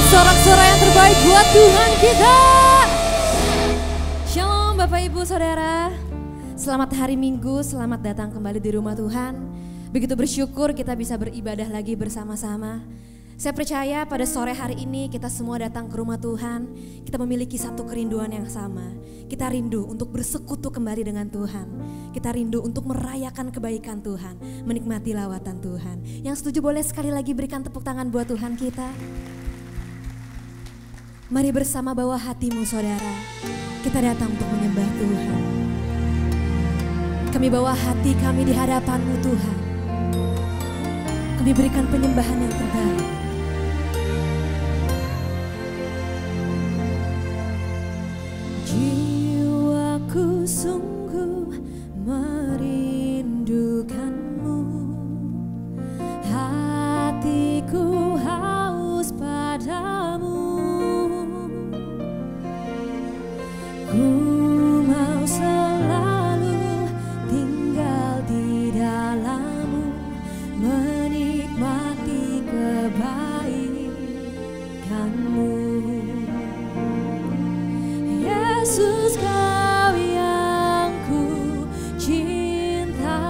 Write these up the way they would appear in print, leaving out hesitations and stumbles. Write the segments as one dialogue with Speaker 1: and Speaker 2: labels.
Speaker 1: sorak-sorai yang terbaik buat Tuhan kita. Shalom Bapak Ibu Saudara. Selamat hari Minggu, selamat datang kembali di rumah Tuhan. Begitu bersyukur kita bisa beribadah lagi bersama-sama. Saya percaya pada sore hari ini kita semua datang ke rumah Tuhan. Kita memiliki satu kerinduan yang sama. Kita rindu untuk bersekutu kembali dengan Tuhan. Kita rindu untuk merayakan kebaikan Tuhan, menikmati lawatan Tuhan. Yang setuju boleh sekali lagi berikan tepuk tangan buat Tuhan kita. Mari bersama bawa hatimu saudara. Kita datang untuk menyembah Tuhan. Kami bawa hati kami di hadapan-Mu Tuhan. Kami berikan penyembahan yang terbaik. Jiwaku sungguh merindukan-Mu, hatiku haus padamu. Ku mau selalu tinggal di dalam-Mu, menikmati kebaikan-Mu. Yesus, Kau yang ku cinta,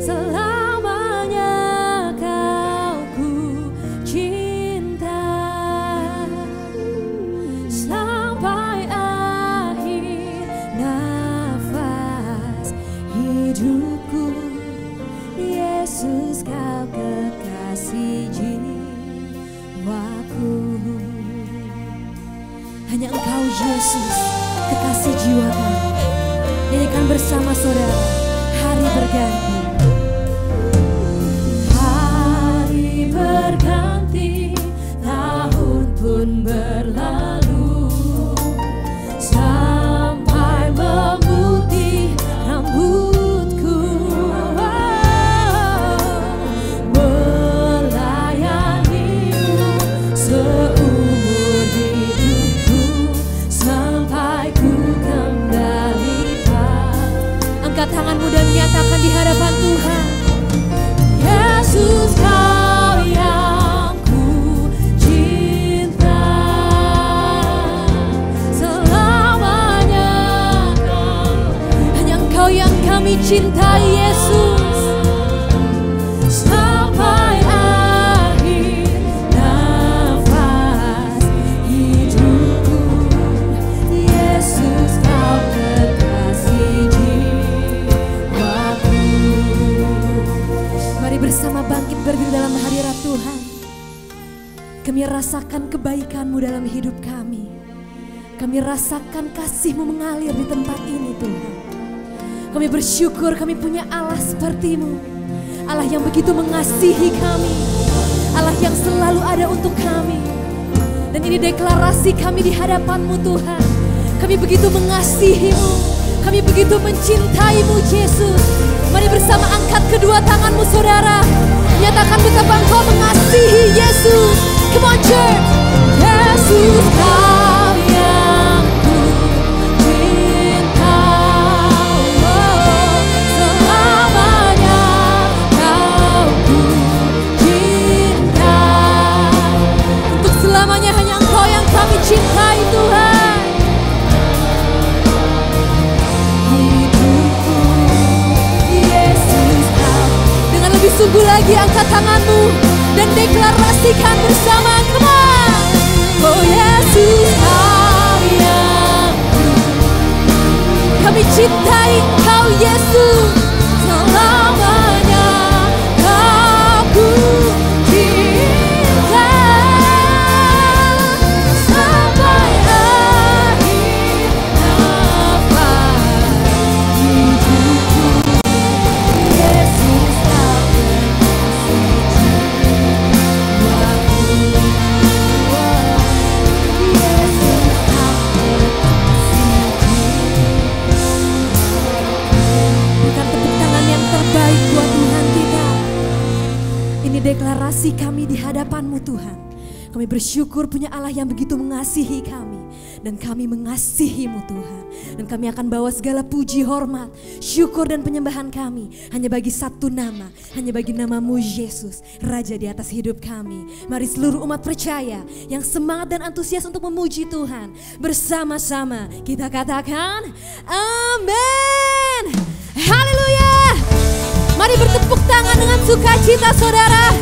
Speaker 1: selamanya Kau ku cinta, sampai akhir nafas hidupku. Yesus, Kau kekasih jiwaku. Hanya Engkau Yesus, kekasih jiwa kami. Nyanyikan bersama saudara, hari berganti. Hari berganti, tahun pun berlalu, sampai memutih rambutku. Melayani-Mu seumur hidupku, sampai ku kembali. Angkat tanganmu dan nyatakan di hadapan Tuhan. Yesus, Kau yang ku cinta, selamanya Kau. Hanya Engkau yang kami cintai Yesus, sampai akhir nafas hidupku. Yesus, Kau kekasih jiwaku. Mari bersama bangkit berdiri dalam hadirat Tuhan. Kami rasakan kebaikan-Mu dalam hidup kami. Kami rasakan kasih-Mu mengalir di tempat ini Tuhan. Kami bersyukur kami punya Allah seperti-Mu. Allah yang begitu mengasihi kami. Allah yang selalu ada untuk kami. Dan ini deklarasi kami di hadapan-Mu Tuhan. Kami begitu mengasihi-Mu. Kami begitu mencintai-Mu Yesus. Mari bersama angkat kedua tanganmu saudara. Nyatakan betapa Engkau mengasihi Yesus. Come on church. Yesus, Kau yang ku cinta, selamanya Kau ku cinta. Untuk selamanya hanya Engkau yang kami cintai Tuhan. Hidupku, Yesus, Kau. Dengan lebih sungguh lagi angkat tanganmu dan deklarasikan bersama. Come on. Oh Yesus, Kau yang kami cintai Kau Yesus, selamanya Kau ku cinta, sampai akhir nafas hidupku. Yesus, Kau kekasih jiwaku. Yesus, Kau kekasih berikan tepuk tangan yang terbaik buat Tuhan kita. Ini deklarasi kami di hadapan-Mu Tuhan. Kami bersyukur punya Allah yang begitu mengasihi kami. Dan kami mengasihi-Mu Tuhan. Dan kami akan bawa segala puji, hormat, syukur dan penyembahan kami hanya bagi satu nama, hanya bagi nama-Mu Yesus, Raja di atas hidup kami. Mari seluruh umat percaya yang semangat dan antusias untuk memuji Tuhan, bersama-sama kita katakan amin. Haleluya. Mari bertepuk tangan dengan sukacita saudara.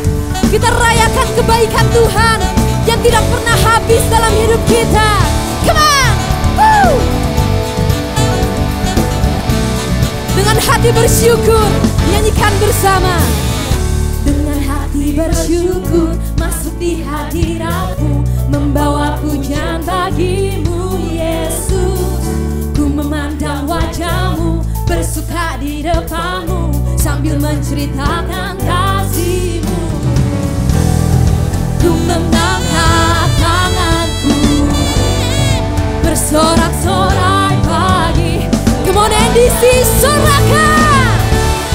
Speaker 1: Kita rayakan kebaikan Tuhan yang tidak pernah habis dalam hidup kita. Come on! Woo! Dengan hati bersyukur, nyanyikan bersama. Dengan hati bersyukur, masuk di hadirat-Mu, membawa pujian bagi-Mu Yesus. Ku memandang wajah-Mu, bersuka di depan-Mu, sambil menceritakan kasih-Mu. Ku mengangkat tanganku, bersorak-sorai pagi. Come on NDC, sorakan.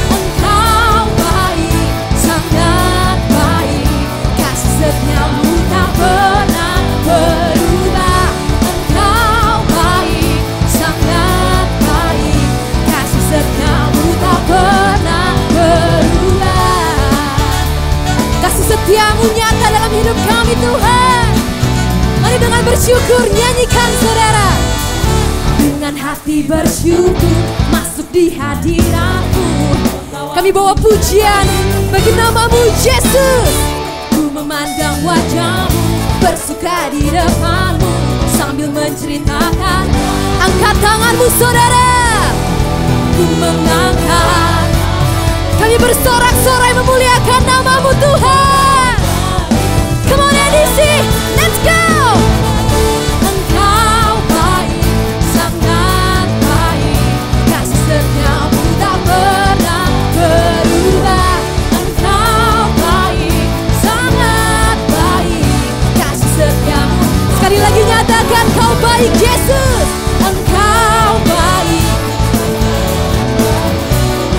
Speaker 1: Engkau baik, sangat baik, kasih setia-Mu tak pernah berubah. Engkau baik, sangat baik, kasih setia-Mu tak pernah berubah. Kasih setia-Mu nyata dalam hidup kami Tuhan. Mari dengan bersyukur nyanyikan saudara. Dengan hati bersyukur masuk di hadirat-Mu, kami bawa pujian bagi nama-Mu Yesus. Ku memandang wajah-Mu, bersuka di depan-Mu, sambil menceritakan. Angkat tangan-Mu saudara. Ku mengangkat, kami bersorak-sorai memuliakan nama-Mu Tuhan. Come on NDC, let's go. Engkau baik, sangat baik, kasih setia-Mu tak pernah berubah. Engkau baik, sangat baik, kasih setia-Mu. Sekali lagi nyatakan Kau baik Yesus. Engkau baik,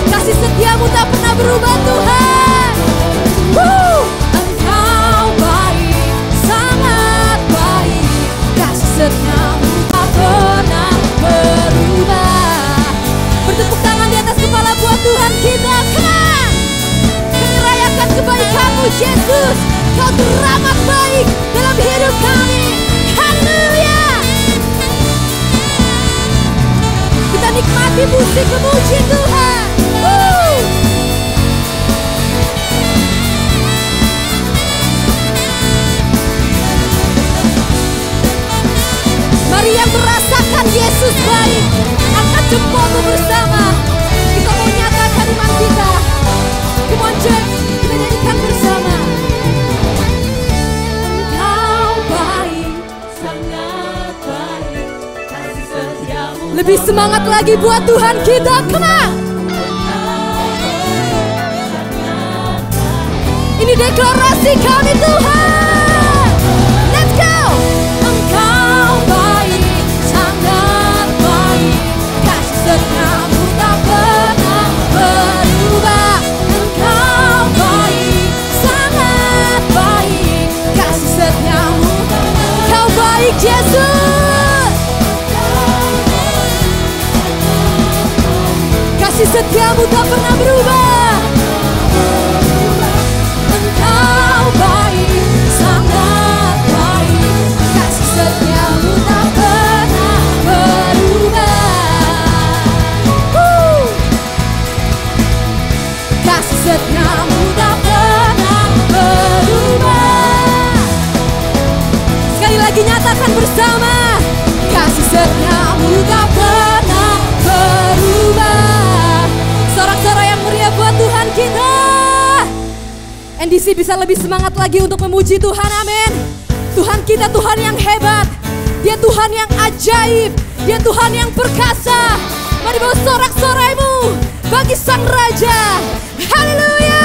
Speaker 1: kasih setia-Mu tak pernah berubah Tuhan. Woo! Engkau baik, sangat baik, kasih setia-Mu tak pernah berubah. Bertepuk tangan di atas kepala buat Tuhan kita. Come on! Kami rayakan kebaikan-Mu Yesus. Kau teramat baik dalam hidup kami. Haleluya. Kita nikmati musik memuji Tuhan. Woo! Mari yang merasakan Yesus baik, angkat jempolmu bersama. Kita mau nyatakan iman kita. Come on church, kita nyanyikan bersama. Engkau baik, sangat baik, kasih setia-Mu. Lebih semangat lagi buat Tuhan kita. Come on. Ini deklarasi kami Tuhan. Let's go. Engkau baik, sangat baik, kasih setia-Mu tak pernah berubah. Engkau baik, sangat baik, kasih setia-Mu. Kau baik Yesus. Kasih setia-Mu tak pernah berubah. Engkau baik, sangat baik, kasih setia-Mu tak pernah berubah. Kasih setia-Mu tak pernah berubah. Sekali lagi nyatakan bersama. Kasih setia-Mu tak pernah berubah. Sorak-sorai yang meriah buat Tuhan kita. NDC bisa lebih semangat lagi untuk memuji Tuhan, amin. Tuhan kita Tuhan yang hebat. Dia Tuhan yang ajaib. Dia Tuhan yang perkasa. Mari bawa sorak-soraimu bagi Sang Raja. Haleluya.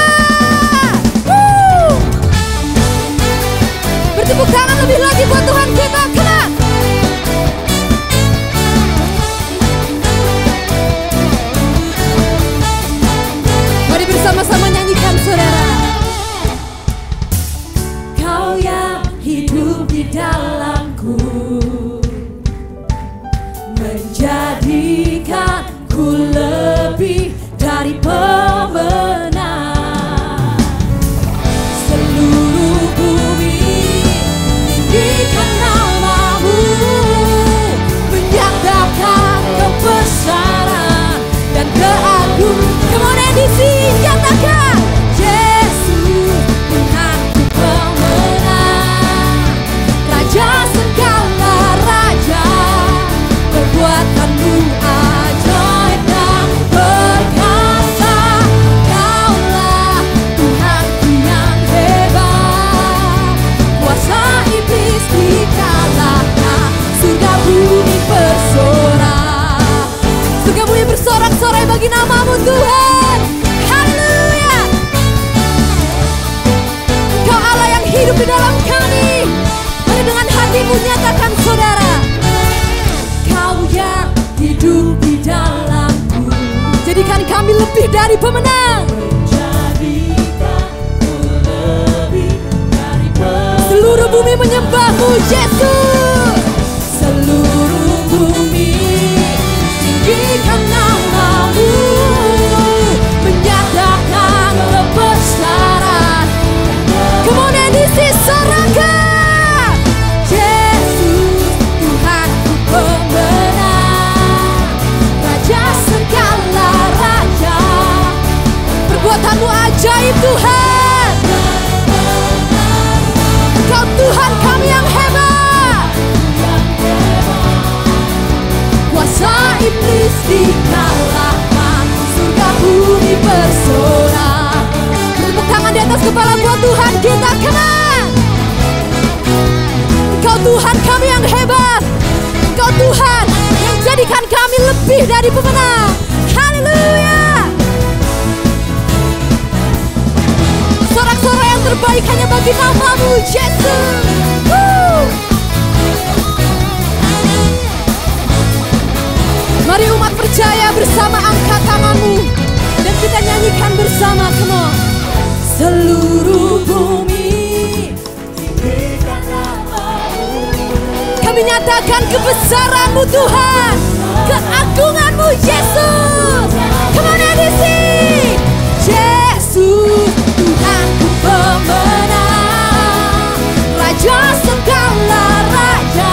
Speaker 1: Bertepuk tangan lebih lagi buat Tuhan kita. Come on. Mari bersama-sama nyanyikan saudara. Kau yang hidup hidup di dalam kami. Mari dengan hatimu nyatakan saudara, Kau yang hidup di dalamku, jadikan kami lebih dari pemenang. Seluruh bumi menyembah-Mu Yesus. Seluruh bumi tinggikan nama-Mu, menyatakan kebesaran. Kemudian diisi sorakan, Yesus Tuhanku pemenang, Raja segala raja. Perbuatan-Mu ajaib Tuhan. Engkau Tuhan kami yang hebat. Kuasa iblis dikalahkan, surga bumi bersorak. Tepuk tangan di atas kepala buat Tuhan kita, kenang. Engkau Tuhan kami yang hebat. Engkau Tuhan yang jadikan kami lebih dari pemenang. Haleluya. Sorak-sorak yang terbaik hanya bagi nama-Mu Yesus. Mari umat percaya bersama angkat tanganmu dan kita nyanyikan bersama, come on. Seluruh bumi tinggikan nama-Mu. Kami nyatakan kebesaran-Mu Tuhan, keagungan-Mu Yesus. Kemudian diisi, Yesus Tuhanku pemenang, Raja segala raja.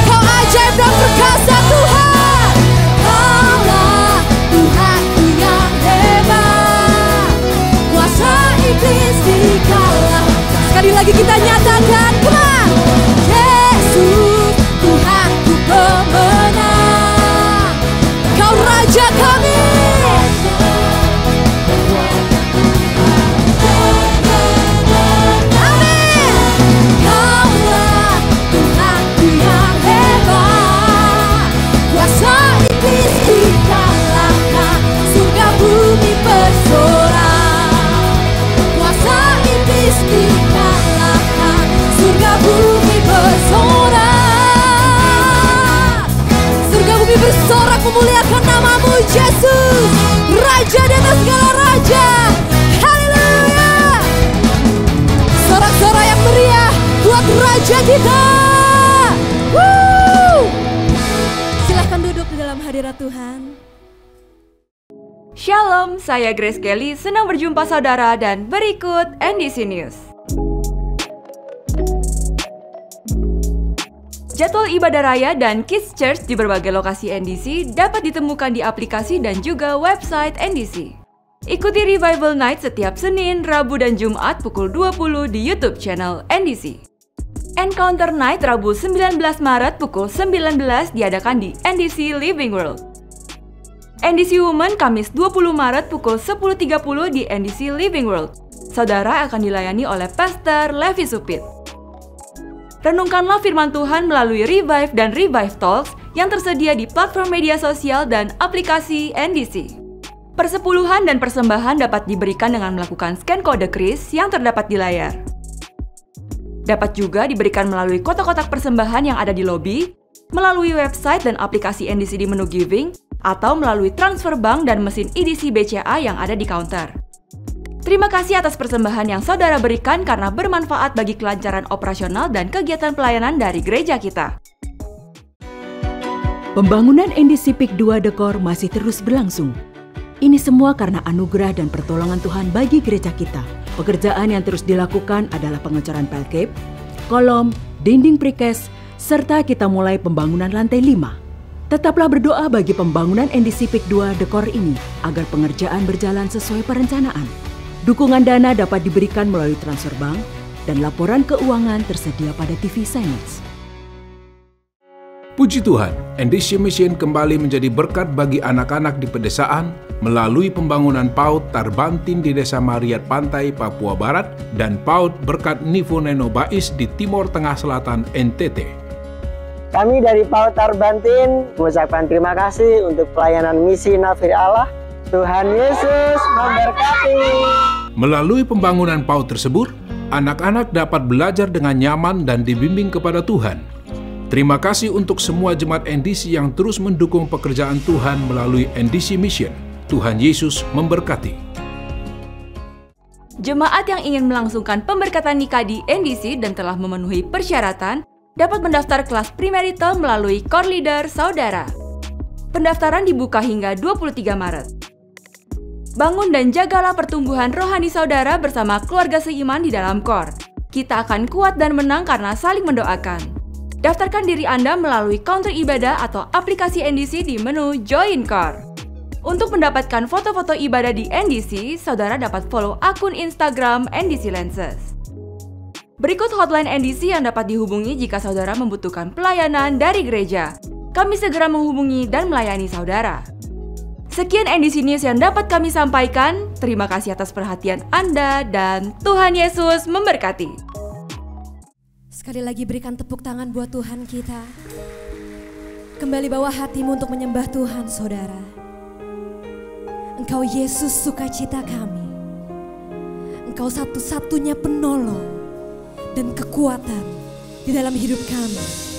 Speaker 1: Kau ajaib dan perkasa Tuhan. Kaulah Tuhanku yang hebat, kuasa iblis dikalah. Sekali lagi kita nyatakan, come on. Yesus Tuhanku pemenang, Kau Raja kami. Bersorak memuliakan nama-Mu Yesus, Raja di atas segala raja. Haleluya. Sorak-sorak yang meriah buat Raja kita. Silahkan duduk di dalam hadirat Tuhan.
Speaker 2: Shalom, saya Grace Kelly, senang berjumpa saudara dan berikut NDC News. Jadwal ibadah raya dan Kids Church di berbagai lokasi NDC dapat ditemukan di aplikasi dan juga website NDC. Ikuti Revival Night setiap Senin, Rabu, dan Jumat pukul 20 di YouTube channel NDC. Encounter Night Rabu 19 Maret pukul 19 diadakan di NDC Living World. NDC Women Kamis 20 Maret pukul 10.30 di NDC Living World. Saudara akan dilayani oleh Pastor Levi Supit. Renungkanlah firman Tuhan melalui Revive dan Revive Talks yang tersedia di platform media sosial dan aplikasi NDC. Persepuluhan dan persembahan dapat diberikan dengan melakukan scan kode kris yang terdapat di layar. Dapat juga diberikan melalui kotak-kotak persembahan yang ada di lobi, melalui website dan aplikasi NDC di menu Giving, atau melalui transfer bank dan mesin EDC BCA yang ada di counter. Terima kasih atas persembahan yang saudara berikan karena bermanfaat bagi kelancaran operasional dan kegiatan pelayanan dari gereja kita.
Speaker 3: Pembangunan NDC PIK 2 Dekor masih terus berlangsung. Ini semua karena anugerah dan pertolongan Tuhan bagi gereja kita. Pekerjaan yang terus dilakukan adalah pengecoran pelkap, kolom, dinding precast, serta kita mulai pembangunan lantai 5. Tetaplah berdoa bagi pembangunan NDC PIK 2 Dekor ini agar pengerjaan berjalan sesuai perencanaan. Dukungan dana dapat diberikan melalui transfer bank dan laporan keuangan tersedia pada TV Sinex.
Speaker 4: Puji Tuhan, NDC Mission kembali menjadi berkat bagi anak-anak di pedesaan melalui pembangunan PAUD Tarbantin di Desa Mariat Pantai, Papua Barat, dan PAUD Berkat Nifu Neno Bais di Timur Tengah Selatan, NTT.
Speaker 5: Kami dari PAUD Tarbantin mengucapkan terima kasih untuk pelayanan misi Nafir Allah. Tuhan Yesus memberkati.
Speaker 4: Melalui pembangunan PAUD tersebut, anak-anak dapat belajar dengan nyaman dan dibimbing kepada Tuhan. Terima kasih untuk semua jemaat NDC yang terus mendukung pekerjaan Tuhan melalui NDC Mission. Tuhan Yesus memberkati.
Speaker 2: Jemaat yang ingin melangsungkan pemberkatan nikah di NDC dan telah memenuhi persyaratan dapat mendaftar kelas premarital melalui core leader saudara. Pendaftaran dibuka hingga 23 Maret. Bangun dan jagalah pertumbuhan rohani saudara bersama keluarga seiman di dalam core. Kita akan kuat dan menang karena saling mendoakan. Daftarkan diri Anda melalui counter ibadah atau aplikasi NDC di menu Join Core. Untuk mendapatkan foto-foto ibadah di NDC, saudara dapat follow akun Instagram NDC Lenses. Berikut hotline NDC yang dapat dihubungi jika saudara membutuhkan pelayanan dari gereja. Kami segera menghubungi dan melayani saudara. Sekian NDC News yang dapat kami sampaikan. Terima kasih atas perhatian Anda dan Tuhan Yesus memberkati.
Speaker 1: Sekali lagi berikan tepuk tangan buat Tuhan kita. Kembali bawa hatimu untuk menyembah Tuhan, saudara. Engkau Yesus sukacita kami. Engkau satu-satunya penolong dan kekuatan di dalam hidup kami.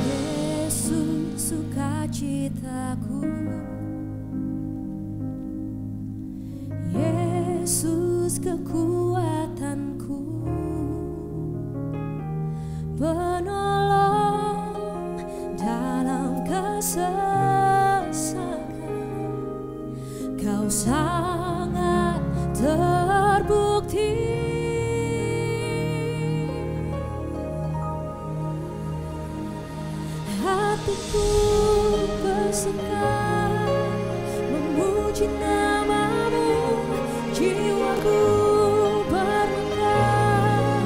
Speaker 1: Yesus sukacitaku. Yesus kekuatanku, penolong dalam kesesakan. Kau sangat terbukti. Hatiku bersuka memuji nama-Mu. Jiwaku bermegah,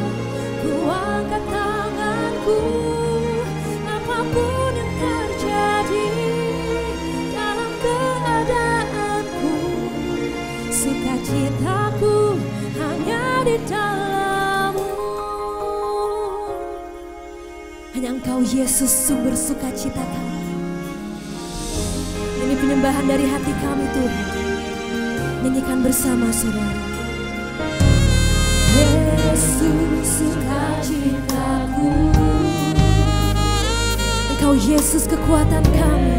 Speaker 1: ku angkat tanganku. Apapun yang terjadi dalam keadaanku, sukacitaku hanya di dalam-Mu. Hanya Engkau Yesus sumber sukacita kami. Ini penyembahan dari hati kami, Tuhan. Nyanyikan bersama saudara. Yesus sukacitaku, Engkau Yesus kekuatan kami.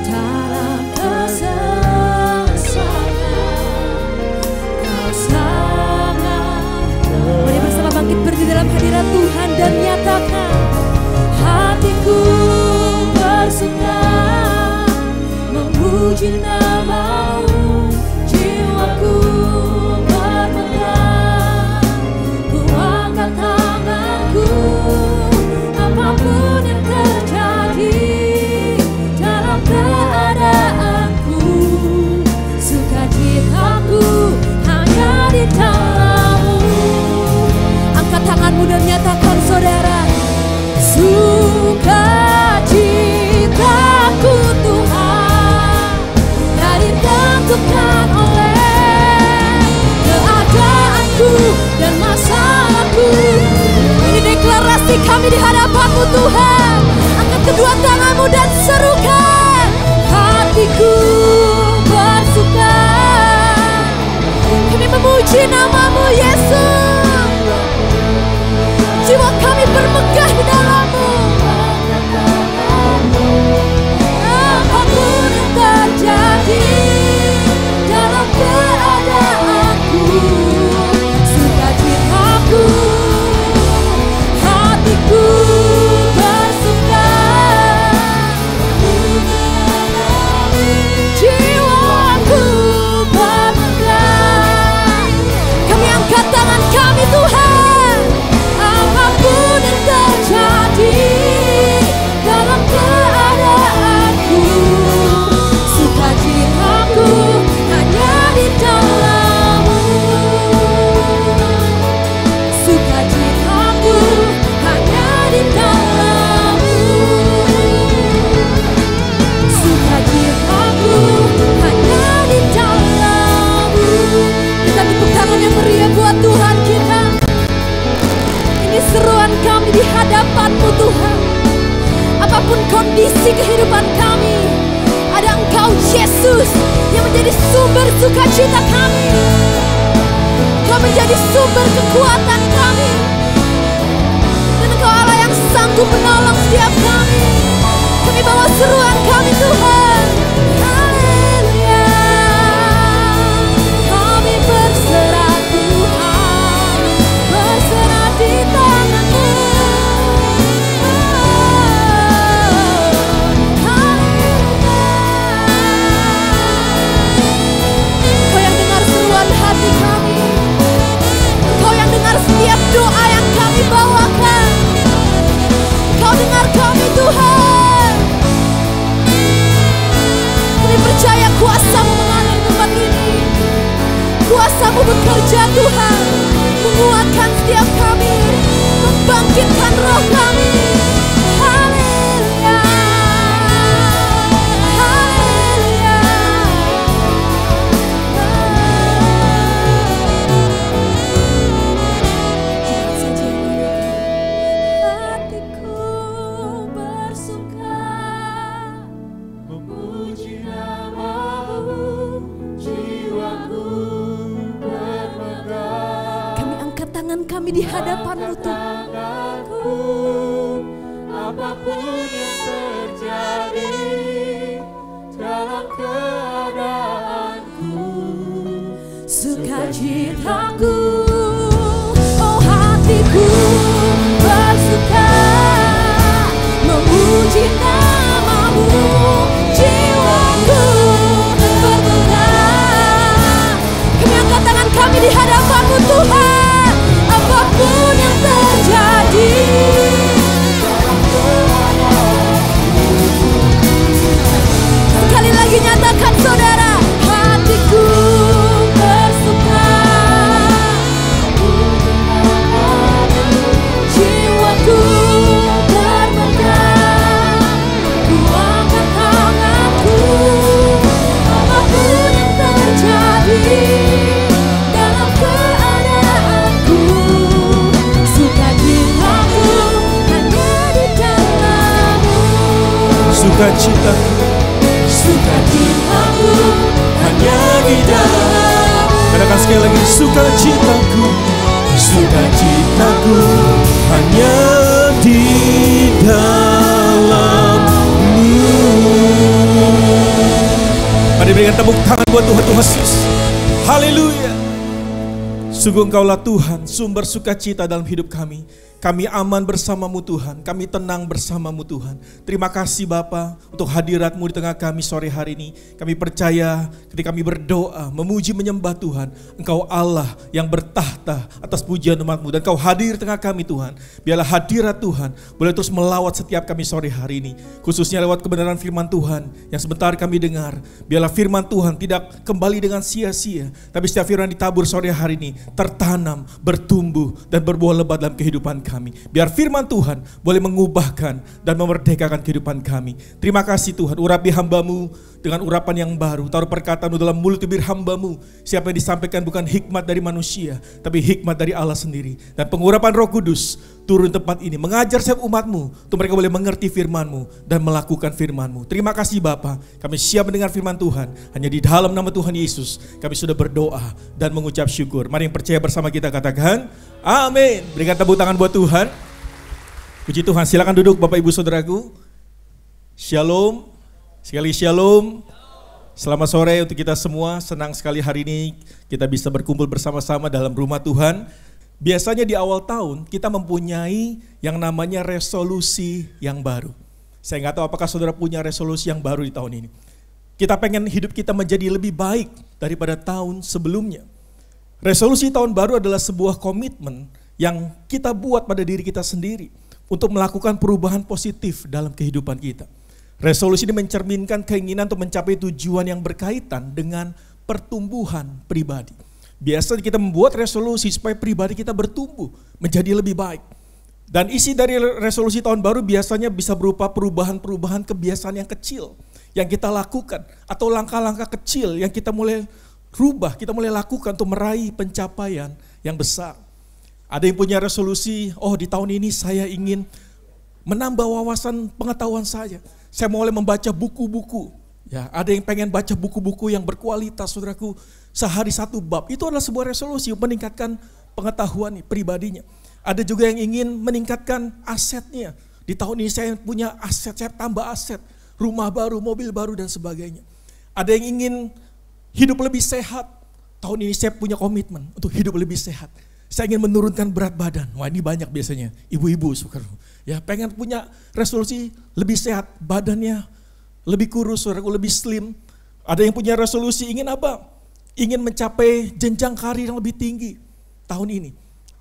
Speaker 1: Dalam kesesakan, Kau sangat. Mari bersama bangkit berdiri dalam hadirat Tuhan dan nyatakan. Hatiku bersuka memuji nama-Mu. Jiwaku bermegah, ku angkat tanganku. Apapun yang terjadi dalam keadaanku, sukacitaku hanya di dalam-Mu. Angkat tanganmu dan nyatakan, saudara. Sukacitaku Tuhan tak ditentukan oleh keadaanku dan masalahku. Ini deklarasi kami di hadapan-Mu Tuhan. Angkat kedua tanganmu dan serukan. Hatiku bersuka, kami memuji nama-Mu Yesus. Jiwa kami bermegah di dalam-Mu. Apapun yang terjadi dalam keadaanku, sukacitaku, hatiku bersuka. Jiwaku bermegah. Kami angkat menjadi sumber sukacita kami. Kau menjadi sumber kekuatan kami. Dan Engkau Allah yang sanggup menolong setiap kami. Kami bawa seruan kami Tuhan. Haleluya. Kami berserah Tuhan, berserah di tangan-Mu. Haleluya. Kau yang dengar seruan hati kami. Kau yang dengar setiap doa yang kami bawakan. Kau dengar kami Tuhan. Kami percaya kuasa-Mu mengalir tempat ini. Kuasa-Mu bekerja Tuhan, menguatkan setiap kami, membangkitkan roh kami. Haleluya. Haleluya. Jangan saja hatiku bersuka memuji nama-Mu, jiwaku bermegah. Kami angkat tangan kami di hadapan-Mu Tuhan.
Speaker 6: Apapun yang terjadi dalam keadaanku,
Speaker 1: Sukacitaku, oh hatiku bersuka memuji nama-Mu, jiwaku bermegah. Kami angkat tangan kami di hadapan-Mu Tuhan. Apapun yang terjadi, sekali lagi nyatakan saudara, hatiku bersuka, jiwaku bermegah. Ku angkat tanganku, apapun yang terjadi dalam keadaanku, sukacitaku hanya di dalam-Mu.
Speaker 6: sukacitaku
Speaker 1: Sukacitaku
Speaker 6: hanya di dalam. Katakan sekali lagi, sukacitaku hanya di dalam-Mu. Mari berikan tepuk tangan buat Tuhan Yesus. Haleluya. Sungguh Engkaulah Tuhan, sumber sukacita dalam hidup kami. Kami aman bersama-Mu Tuhan, kami tenang bersama-Mu Tuhan. Terima kasih Bapa untuk hadirat-Mu di tengah kami sore hari ini. Kami percaya ketika kami berdoa, memuji menyembah Tuhan, Engkau Allah yang bertahta atas pujian umat-Mu. Dan Engkau hadir di tengah kami Tuhan. Biarlah hadirat Tuhan boleh terus melawat setiap kami sore hari ini. Khususnya lewat kebenaran firman Tuhan yang sebentar kami dengar. Biarlah firman Tuhan tidak kembali dengan sia-sia, tapi setiap firman ditabur sore hari ini tertanam, bertumbuh, dan berbuah lebat dalam kehidupan kami. Biar firman Tuhan boleh mengubahkan dan memerdekakan kehidupan kami. Terima kasih Tuhan, urapi hamba-Mu dengan urapan yang baru. Taruh perkataan-Mu dalam mulut bibir hamba-Mu. Siapa yang disampaikan bukan hikmat dari manusia, tapi hikmat dari Allah sendiri. Dan pengurapan Roh Kudus turun tempat ini, mengajar setiap umat-Mu, untuk mereka boleh mengerti firman-Mu dan melakukan firman-Mu. Terima kasih Bapa, kami siap mendengar firman Tuhan. Hanya di dalam nama Tuhan Yesus kami sudah berdoa dan mengucap syukur. Mari yang percaya bersama kita katakan amin. Berikan tepuk tangan buat Tuhan. Puji Tuhan, silakan duduk Bapak Ibu Saudaraku. Shalom, sekali shalom. Selamat sore untuk kita semua. Senang sekali hari ini kita bisa berkumpul bersama-sama dalam rumah Tuhan. Biasanya di awal tahun kita mempunyai yang namanya resolusi yang baru. Saya nggak tahu apakah saudara punya resolusi yang baru di tahun ini. Kita pengen hidup kita menjadi lebih baik daripada tahun sebelumnya. Resolusi tahun baru adalah sebuah komitmen yang kita buat pada diri kita sendiri untuk melakukan perubahan positif dalam kehidupan kita. Resolusi ini mencerminkan keinginan untuk mencapai tujuan yang berkaitan dengan pertumbuhan pribadi. Biasanya kita membuat resolusi supaya pribadi kita bertumbuh menjadi lebih baik. Dan isi dari resolusi tahun baru biasanya bisa berupa perubahan-perubahan kebiasaan yang kecil yang kita lakukan, atau langkah-langkah kecil yang kita mulai rubah, kita mulai lakukan untuk meraih pencapaian yang besar. Ada yang punya resolusi, oh di tahun ini saya ingin menambah wawasan pengetahuan saya. Saya mulai membaca buku-buku Ya, ada yang pengen baca buku-buku yang berkualitas, saudaraku. Sehari 1 bab, itu adalah sebuah resolusi meningkatkan pengetahuan pribadinya. Ada juga yang ingin meningkatkan asetnya. Di tahun ini saya punya aset, saya tambah aset. Rumah baru, mobil baru dan sebagainya. Ada yang ingin hidup lebih sehat. Tahun ini saya punya komitmen untuk hidup lebih sehat. Saya ingin menurunkan berat badan. Wah, ini banyak biasanya ibu-ibu suka. Ya, pengen punya resolusi lebih sehat, badannya lebih kurus, saudaraku, lebih slim. Ada yang punya resolusi ingin apa? Ingin mencapai jenjang karir yang lebih tinggi tahun ini.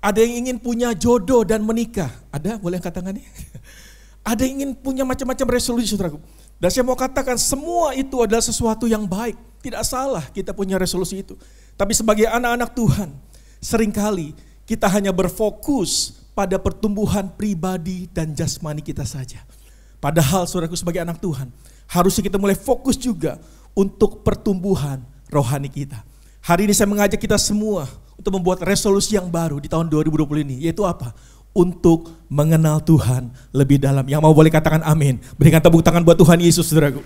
Speaker 6: Ada yang ingin punya jodoh dan menikah. Ada? Boleh angkat tangannya? Ada yang ingin punya macam-macam resolusi, saudaraku. Dan saya mau katakan semua itu adalah sesuatu yang baik. Tidak salah kita punya resolusi itu. Tapi sebagai anak-anak Tuhan, seringkali kita hanya berfokus pada pertumbuhan pribadi dan jasmani kita saja. Padahal saudaraku, sebagai anak Tuhan, harusnya kita mulai fokus juga untuk pertumbuhan rohani kita. Hari ini saya mengajak kita semua untuk membuat resolusi yang baru di tahun 2020 ini. Yaitu apa? Untuk mengenal Tuhan lebih dalam. Yang mau boleh katakan amin. Berikan tepuk tangan buat Tuhan Yesus, saudaraku.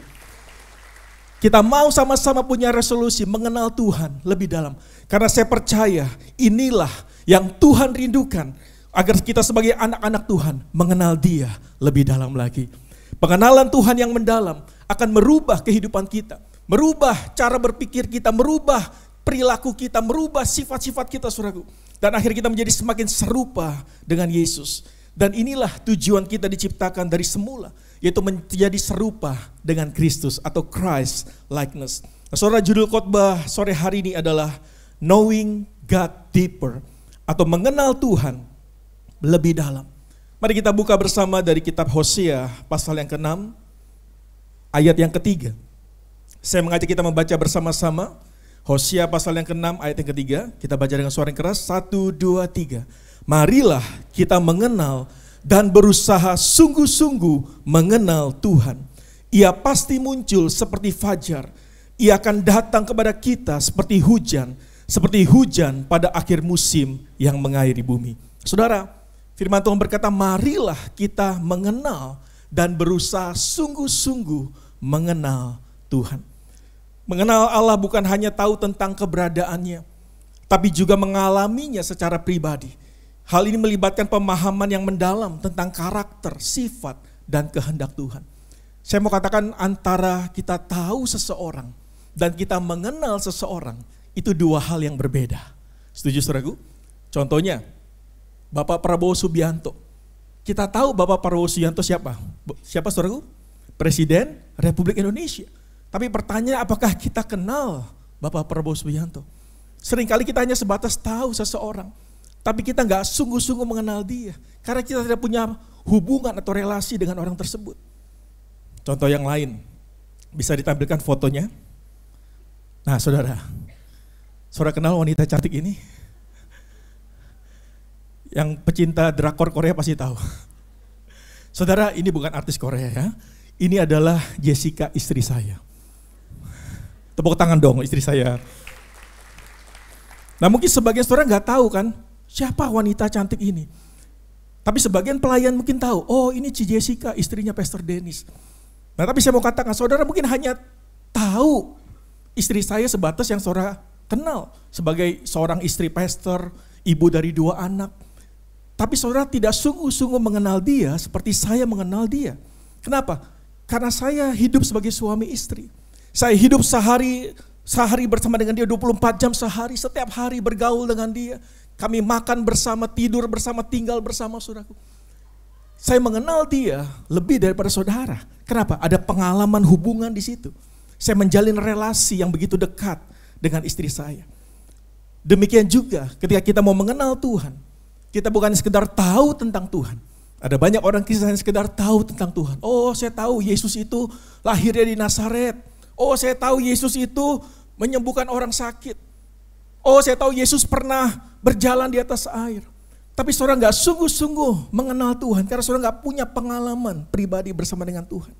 Speaker 6: Kita mau sama-sama punya resolusi mengenal Tuhan lebih dalam. Karena saya percaya inilah yang Tuhan rindukan. Agar kita sebagai anak-anak Tuhan mengenal Dia lebih dalam lagi. Pengenalan Tuhan yang mendalam akan merubah kehidupan kita. Merubah cara berpikir kita, merubah perilaku kita, merubah sifat-sifat kita, saudaraku. Dan akhirnya kita menjadi semakin serupa dengan Yesus. Dan inilah tujuan kita diciptakan dari semula, yaitu menjadi serupa dengan Kristus atau Christ likeness. Nah, saudara, judul khotbah sore hari ini adalah Knowing God Deeper, atau mengenal Tuhan lebih dalam. Mari kita buka bersama dari kitab Hosea pasal yang ke-6 ayat yang ke-3. Saya mengajak kita membaca bersama-sama Hosea pasal yang ke-6 ayat yang ke-3. Kita baca dengan suara yang keras. 1, 2, 3. Marilah kita mengenal dan berusaha sungguh-sungguh mengenal Tuhan. Ia pasti muncul seperti fajar. Ia akan datang kepada kita seperti hujan pada akhir musim yang mengairi bumi. Saudara, firman Tuhan berkata, marilah kita mengenal dan berusaha sungguh-sungguh mengenal Tuhan. Mengenal Allah bukan hanya tahu tentang keberadaannya, tapi juga mengalaminya secara pribadi. Hal ini melibatkan pemahaman yang mendalam tentang karakter, sifat, dan kehendak Tuhan. Saya mau katakan antara kita tahu seseorang dan kita mengenal seseorang, itu dua hal yang berbeda. Setuju, saudaraku? Contohnya, Bapak Prabowo Subianto. Kita tahu Bapak Prabowo Subianto siapa? Siapa, saudaraku? Presiden Republik Indonesia. Tapi pertanyaan, apakah kita kenal Bapak Prabowo Subianto? Seringkali kita hanya sebatas tahu seseorang, tapi kita nggak sungguh-sungguh mengenal dia. Karena kita tidak punya hubungan atau relasi dengan orang tersebut. Contoh yang lain, bisa ditampilkan fotonya. Nah, saudara kenal wanita cantik ini? Yang pecinta drakor Korea pasti tahu. Saudara, ini bukan artis Korea ya. Ini adalah Jessica, istri saya. Tepuk tangan dong istri saya. Nah, mungkin sebagian saudara nggak tahu kan siapa wanita cantik ini. Tapi sebagian pelayan mungkin tahu, oh ini Ci Jessica, istrinya Pastor Dennis. Nah, tapi saya mau katakan, saudara mungkin hanya tahu istri saya sebatas yang saudara kenal. Sebagai seorang istri pastor, ibu dari 2 anak. Tapi saudara tidak sungguh-sungguh mengenal dia seperti saya mengenal dia. Kenapa? Karena saya hidup sebagai suami istri. Saya hidup sehari bersama dengan dia 24 jam sehari, setiap hari bergaul dengan dia. Kami makan bersama, tidur bersama, tinggal bersama, saudaraku. Saya mengenal dia lebih daripada saudara. Kenapa? Ada pengalaman hubungan di situ. Saya menjalin relasi yang begitu dekat dengan istri saya. Demikian juga ketika kita mau mengenal Tuhan, kita bukan sekedar tahu tentang Tuhan. Ada banyak orang Kristen yang sekedar tahu tentang Tuhan. Oh, saya tahu Yesus itu lahirnya di Nazaret. Oh, saya tahu Yesus itu menyembuhkan orang sakit. Oh, saya tahu Yesus pernah berjalan di atas air. Tapi saudara nggak sungguh-sungguh mengenal Tuhan karena saudara nggak punya pengalaman pribadi bersama dengan Tuhan.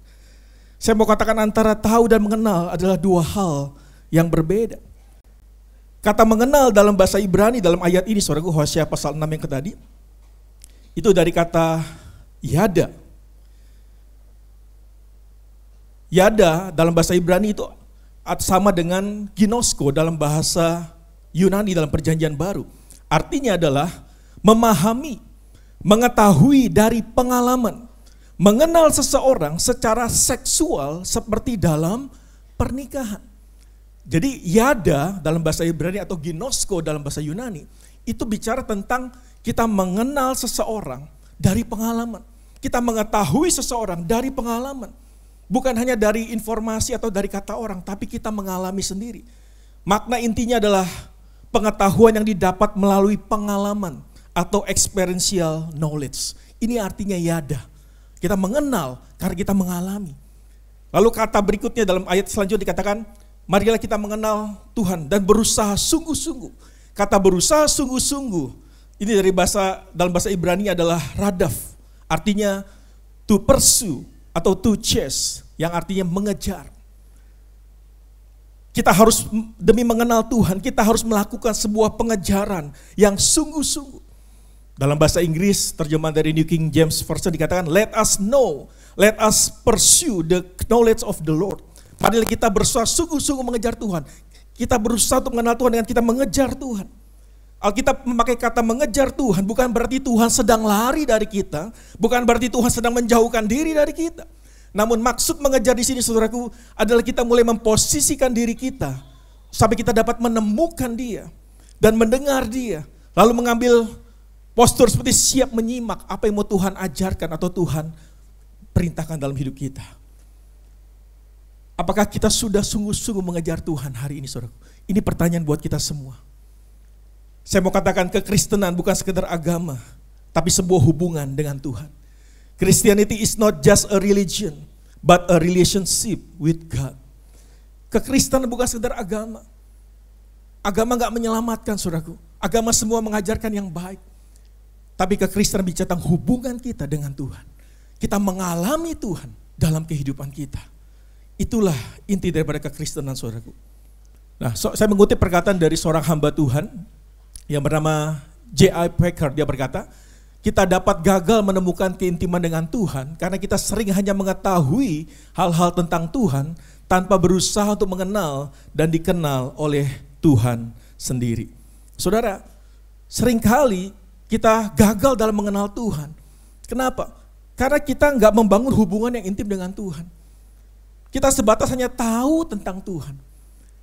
Speaker 6: Saya mau katakan antara tahu dan mengenal adalah 2 hal yang berbeda. Kata mengenal dalam bahasa Ibrani dalam ayat ini, saudaraku, Hosea pasal 6 yang tadi, itu dari kata yada. Yada dalam bahasa Ibrani itu sama dengan ginosko dalam bahasa Yunani dalam Perjanjian Baru. Artinya adalah memahami, mengetahui dari pengalaman, mengenal seseorang secara seksual seperti dalam pernikahan. Jadi yada dalam bahasa Ibrani atau ginosko dalam bahasa Yunani itu bicara tentang kita mengenal seseorang dari pengalaman. Kita mengetahui seseorang dari pengalaman. Bukan hanya dari informasi atau dari kata orang, tapi kita mengalami sendiri. Makna intinya adalah pengetahuan yang didapat melalui pengalaman atau experiential knowledge. Ini artinya yada. Kita mengenal karena kita mengalami. Lalu kata berikutnya dalam ayat selanjutnya dikatakan, marilah kita mengenal Tuhan dan berusaha sungguh-sungguh. Kata berusaha sungguh-sungguh, ini dalam bahasa Ibrani adalah radaf. Artinya to pursue atau to chase, yang artinya mengejar. Kita harus demi mengenal Tuhan, kita harus melakukan sebuah pengejaran yang sungguh-sungguh. Dalam bahasa Inggris, terjemahan dari New King James Version dikatakan, let us know, let us pursue the knowledge of the Lord. Marilah kita berusaha sungguh-sungguh mengejar Tuhan. Kita berusaha untuk mengenal Tuhan dengan kita mengejar Tuhan. Alkitab memakai kata mengejar Tuhan, bukan berarti Tuhan sedang lari dari kita, bukan berarti Tuhan sedang menjauhkan diri dari kita. Namun maksud mengejar di sini saudaraku adalah kita mulai memposisikan diri kita sampai kita dapat menemukan Dia dan mendengar Dia, lalu mengambil postur seperti siap menyimak apa yang mau Tuhan ajarkan atau Tuhan perintahkan dalam hidup kita. Apakah kita sudah sungguh-sungguh mengejar Tuhan hari ini saudaraku? Ini pertanyaan buat kita semua. Saya mau katakan kekristenan bukan sekedar agama, tapi sebuah hubungan dengan Tuhan. Christianity is not just a religion, but a relationship with God. Kekristenan bukan sekedar agama. Agama gak menyelamatkan saudaraku. Agama semua mengajarkan yang baik. Tapi kekristenan bicara tentang hubungan kita dengan Tuhan. Kita mengalami Tuhan dalam kehidupan kita. Itulah inti daripada kekristenan saudaraku. Nah, saya mengutip perkataan dari seorang hamba Tuhan yang bernama J.I. Packer. Dia berkata, kita dapat gagal menemukan keintiman dengan Tuhan karena kita sering hanya mengetahui hal-hal tentang Tuhan tanpa berusaha untuk mengenal dan dikenal oleh Tuhan sendiri. Saudara, seringkali kita gagal dalam mengenal Tuhan. Kenapa? Karena kita nggak membangun hubungan yang intim dengan Tuhan. Kita sebatas hanya tahu tentang Tuhan.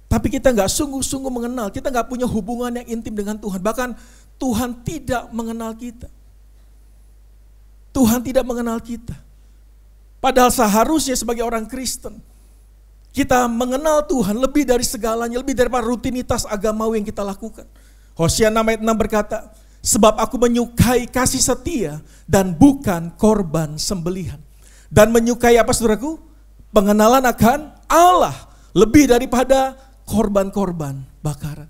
Speaker 6: Tapi kita nggak sungguh-sungguh mengenal, kita nggak punya hubungan yang intim dengan Tuhan. Bahkan Tuhan tidak mengenal kita. Tuhan tidak mengenal kita. Padahal seharusnya sebagai orang Kristen, kita mengenal Tuhan lebih dari segalanya, lebih daripada rutinitas agamawi yang kita lakukan. Hosea 6 ayat 6 berkata, sebab aku menyukai kasih setia dan bukan korban sembelihan. Dan menyukai apa saudaraku? Pengenalan akan Allah lebih daripada korban-korban bakaran.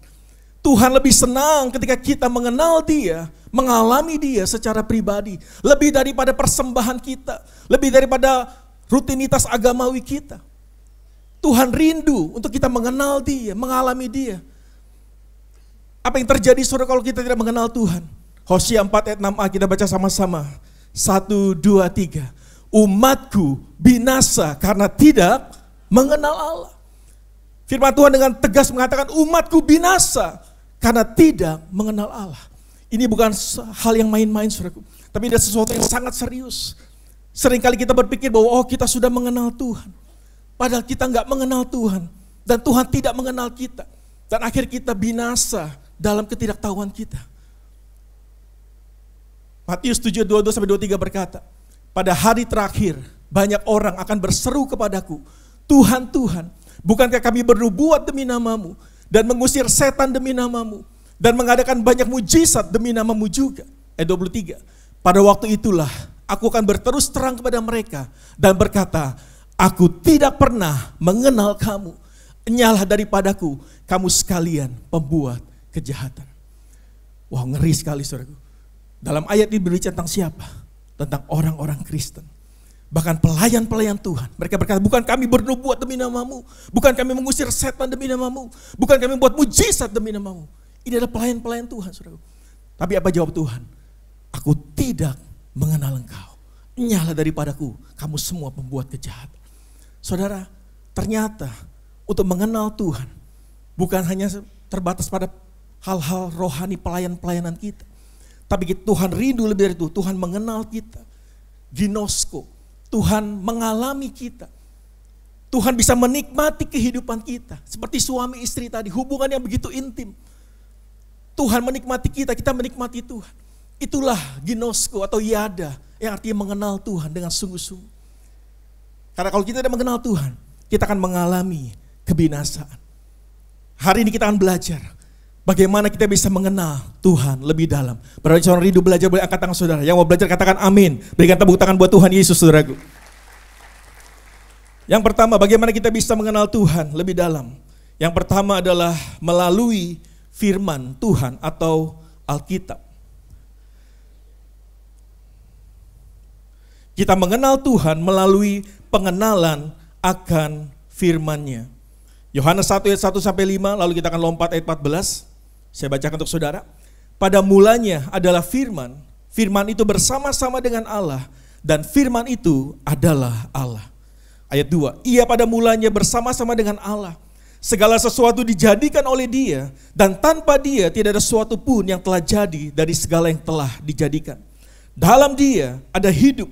Speaker 6: Tuhan lebih senang ketika kita mengenal Dia, mengalami Dia secara pribadi, lebih daripada persembahan kita, lebih daripada rutinitas agamawi kita. Tuhan rindu untuk kita mengenal Dia, mengalami Dia. Apa yang terjadi saudara kalau kita tidak mengenal Tuhan? Hosea 4 ayat 6a kita baca sama-sama. 1, 2, 3. Umatku binasa karena tidak mengenal Allah. Firman Tuhan dengan tegas mengatakan umatku binasa karena tidak mengenal Allah. Ini bukan hal yang main-main saudaraku, tapi ada sesuatu yang sangat serius. Seringkali kita berpikir bahwa kita sudah mengenal Tuhan. Padahal kita nggak mengenal Tuhan. Dan Tuhan tidak mengenal kita. Dan akhir kita binasa dalam ketidaktahuan kita. Matius 7:22-23 berkata, pada hari terakhir banyak orang akan berseru kepadaku, Tuhan, Tuhan, bukankah kami bernubuat demi namamu dan mengusir setan demi namamu dan mengadakan banyak mujizat demi namamu juga. Ayat 23. Pada waktu itulah aku akan berterus terang kepada mereka dan berkata, aku tidak pernah mengenal kamu. Enyalah daripadaku kamu sekalian pembuat kejahatan. Wah, ngeri sekali saudaraku. Dalam ayat ini berbicara tentang siapa? Tentang orang-orang Kristen. Bahkan pelayan-pelayan Tuhan. Mereka berkata, bukan kami bernubuat demi namamu. Bukan kami mengusir setan demi namamu. Bukan kami membuat mujizat demi namamu. Ini adalah pelayan-pelayan Tuhan, saudara. Tapi apa jawab Tuhan? Aku tidak mengenal engkau. Nyala daripadaku, kamu semua pembuat kejahatan. Saudara, ternyata untuk mengenal Tuhan bukan hanya terbatas pada hal-hal rohani pelayanan kita. Tapi Tuhan rindu lebih dari itu, Tuhan mengenal kita. Ginosko, Tuhan mengalami kita. Tuhan bisa menikmati kehidupan kita. Seperti suami istri tadi, hubungan yang begitu intim. Tuhan menikmati kita, kita menikmati Tuhan. Itulah ginosko atau yada, yang artinya mengenal Tuhan dengan sungguh-sungguh. Karena kalau kita tidak mengenal Tuhan, kita akan mengalami kebinasaan. Hari ini kita akan belajar bagaimana kita bisa mengenal Tuhan lebih dalam. Berarti seorang rindu belajar, boleh angkat tangan saudara. Yang mau belajar katakan amin. Berikan tepuk tangan buat Tuhan Yesus, saudaraku. Yang pertama, bagaimana kita bisa mengenal Tuhan lebih dalam. Yang pertama adalah melalui firman Tuhan atau Alkitab. Kita mengenal Tuhan melalui pengenalan akan firman-Nya. Yohanes 1 ayat 1 sampai 5, lalu kita akan lompat ayat 14. Saya bacakan untuk saudara. Pada mulanya adalah firman, firman itu bersama-sama dengan Allah, dan firman itu adalah Allah. Ayat 2, ia pada mulanya bersama-sama dengan Allah. Segala sesuatu dijadikan oleh Dia, dan tanpa Dia tidak ada sesuatu pun yang telah jadi dari segala yang telah dijadikan. Dalam Dia ada hidup,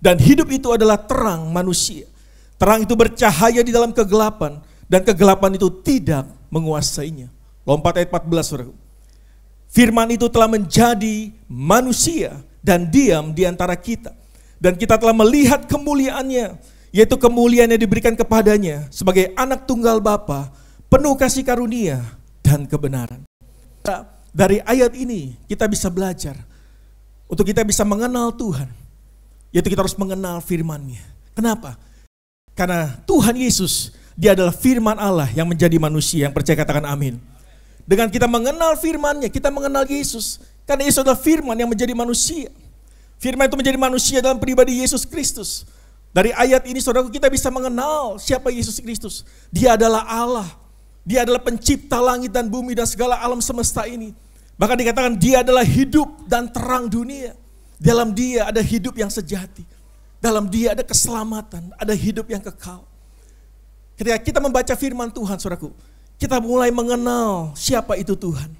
Speaker 6: dan hidup itu adalah terang manusia. Terang itu bercahaya di dalam kegelapan, dan kegelapan itu tidak menguasainya. Lompat ayat 14, saudara. Firman itu telah menjadi manusia dan diam di antara kita. Dan kita telah melihat kemuliaannya, yaitu kemuliaan yang diberikan kepadanya sebagai anak tunggal Bapa, penuh kasih karunia dan kebenaran. Dari ayat ini kita bisa belajar untuk kita bisa mengenal Tuhan, yaitu kita harus mengenal firman-Nya. Kenapa? Karena Tuhan Yesus, Dia adalah firman Allah yang menjadi manusia. Yang percaya katakan amin. Dengan kita mengenal firman-Nya, kita mengenal Yesus. Karena Yesus adalah firman yang menjadi manusia. Firman itu menjadi manusia dalam pribadi Yesus Kristus. Dari ayat ini saudaraku, kita bisa mengenal siapa Yesus Kristus. Dia adalah Allah. Dia adalah pencipta langit dan bumi dan segala alam semesta ini. Bahkan dikatakan Dia adalah hidup dan terang dunia. Dalam Dia ada hidup yang sejati. Dalam Dia ada keselamatan, ada hidup yang kekal. Ketika kita membaca firman Tuhan, saudaraku, kita mulai mengenal siapa itu Tuhan.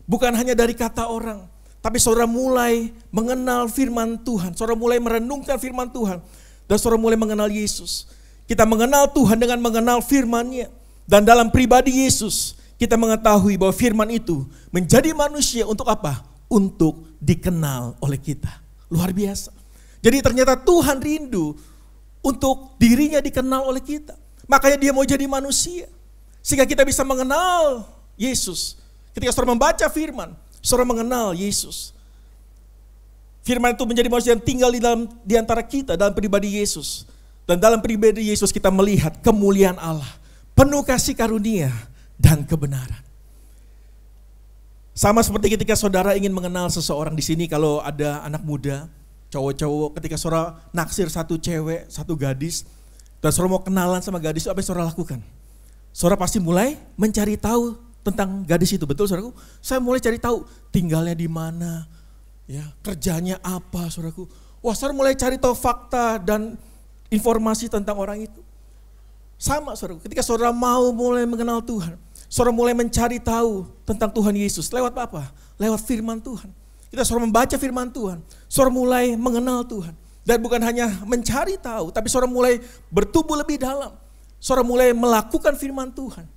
Speaker 6: Bukan hanya dari kata orang, tapi saudara mulai mengenal firman Tuhan. Saudara mulai merenungkan firman Tuhan. Dan saudara mulai mengenal Yesus. Kita mengenal Tuhan dengan mengenal firman-Nya. Dan dalam pribadi Yesus, kita mengetahui bahwa firman itu menjadi manusia untuk apa? Untuk dikenal oleh kita. Luar biasa. Jadi ternyata Tuhan rindu untuk dirinya dikenal oleh kita. Makanya Dia mau jadi manusia. Sehingga kita bisa mengenal Yesus. Ketika saudara membaca firman, saudara mengenal Yesus. Firman itu menjadi manusia yang tinggal di antara kita dalam pribadi Yesus. Dan dalam pribadi Yesus kita melihat kemuliaan Allah. Penuh kasih karunia dan kebenaran. Sama seperti ketika saudara ingin mengenal seseorang di sini, kalau ada anak muda, cowok-cowok, ketika saudara naksir satu cewek, satu gadis, dan saudara mau kenalan sama gadis itu, apa yang saudara lakukan? Saudara pasti mulai mencari tahu tentang gadis itu, betul saudaraku? Saya mulai cari tahu tinggalnya di mana, ya, kerjanya apa, saudaraku. Wah, saudara mulai cari tahu fakta dan informasi tentang orang itu. Sama saudaraku, ketika saudara mau mulai mengenal Tuhan, saudara mulai mencari tahu tentang Tuhan Yesus. Lewat apa? Lewat firman Tuhan. Kita saudara membaca firman Tuhan, saudara mulai mengenal Tuhan. Dan bukan hanya mencari tahu, tapi saudara mulai bertumbuh lebih dalam. Saudara mulai melakukan firman Tuhan.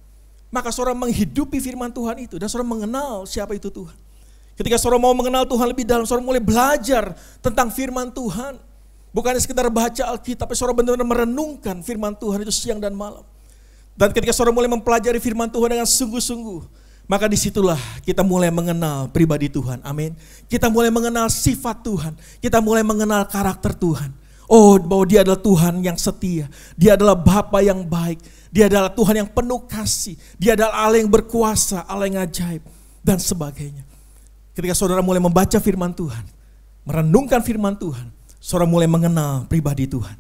Speaker 6: Maka saudara menghidupi firman Tuhan itu dan saudara mengenal siapa itu Tuhan. Ketika saudara mau mengenal Tuhan lebih dalam, saudara mulai belajar tentang firman Tuhan. Bukan sekedar baca Alkitab, tapi saudara benar-benar merenungkan firman Tuhan itu siang dan malam. Dan ketika saudara mulai mempelajari firman Tuhan dengan sungguh-sungguh, maka disitulah kita mulai mengenal pribadi Tuhan. Amin. Kita mulai mengenal sifat Tuhan. Kita mulai mengenal karakter Tuhan. Oh, bahwa Dia adalah Tuhan yang setia. Dia adalah Bapa yang baik. Dia adalah Tuhan yang penuh kasih. Dia adalah Allah yang berkuasa, Allah yang ajaib, dan sebagainya. Ketika saudara mulai membaca firman Tuhan, merenungkan firman Tuhan, saudara mulai mengenal pribadi Tuhan.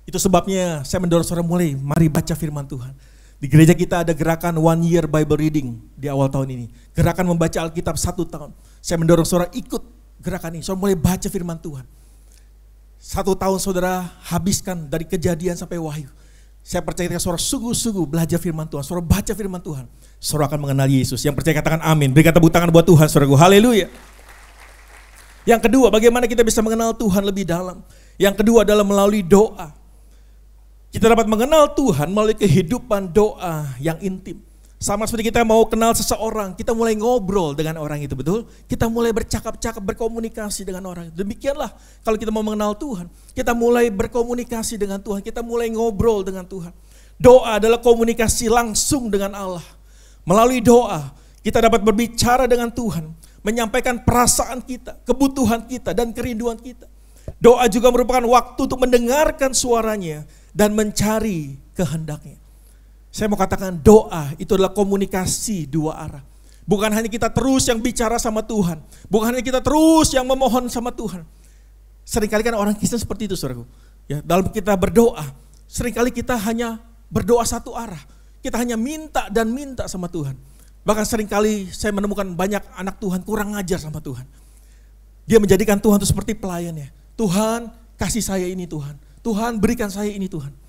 Speaker 6: Itu sebabnya saya mendorong saudara mulai, mari baca firman Tuhan. Di gereja kita ada gerakan 1 year Bible reading di awal tahun ini. Gerakan membaca Alkitab 1 tahun. Saya mendorong saudara ikut gerakan ini. Saudara mulai baca firman Tuhan. 1 tahun saudara habiskan dari Kejadian sampai Wahyu. Saya percaya ketika saudara sungguh-sungguh belajar firman Tuhan, saudara baca firman Tuhan, saudara akan mengenal Yesus. Yang percaya katakan amin. Berikan tepuk tangan buat Tuhan, saudaraku. Haleluya. Yang kedua, bagaimana kita bisa mengenal Tuhan lebih dalam? Yang kedua adalah melalui doa. Kita dapat mengenal Tuhan melalui kehidupan doa yang intim. Sama seperti kita mau kenal seseorang, kita mulai ngobrol dengan orang itu, betul? Kita mulai bercakap-cakap, berkomunikasi dengan orang. Demikianlah kalau kita mau mengenal Tuhan, kita mulai berkomunikasi dengan Tuhan, kita mulai ngobrol dengan Tuhan. Doa adalah komunikasi langsung dengan Allah. Melalui doa, kita dapat berbicara dengan Tuhan, menyampaikan perasaan kita, kebutuhan kita, dan kerinduan kita. Doa juga merupakan waktu untuk mendengarkan suaranya dan mencari kehendaknya. Saya mau katakan doa itu adalah komunikasi dua arah. Bukan hanya kita terus yang bicara sama Tuhan, bukan hanya kita terus yang memohon sama Tuhan. Seringkali kan orang Kristen seperti itu, saudaraku. Ya, dalam kita berdoa, seringkali kita hanya berdoa satu arah. Kita hanya minta dan minta sama Tuhan. Bahkan seringkali saya menemukan banyak anak Tuhan kurang ngajar sama Tuhan. Dia menjadikan Tuhan itu seperti pelayannya. Tuhan kasih saya ini Tuhan. Tuhan berikan saya ini Tuhan.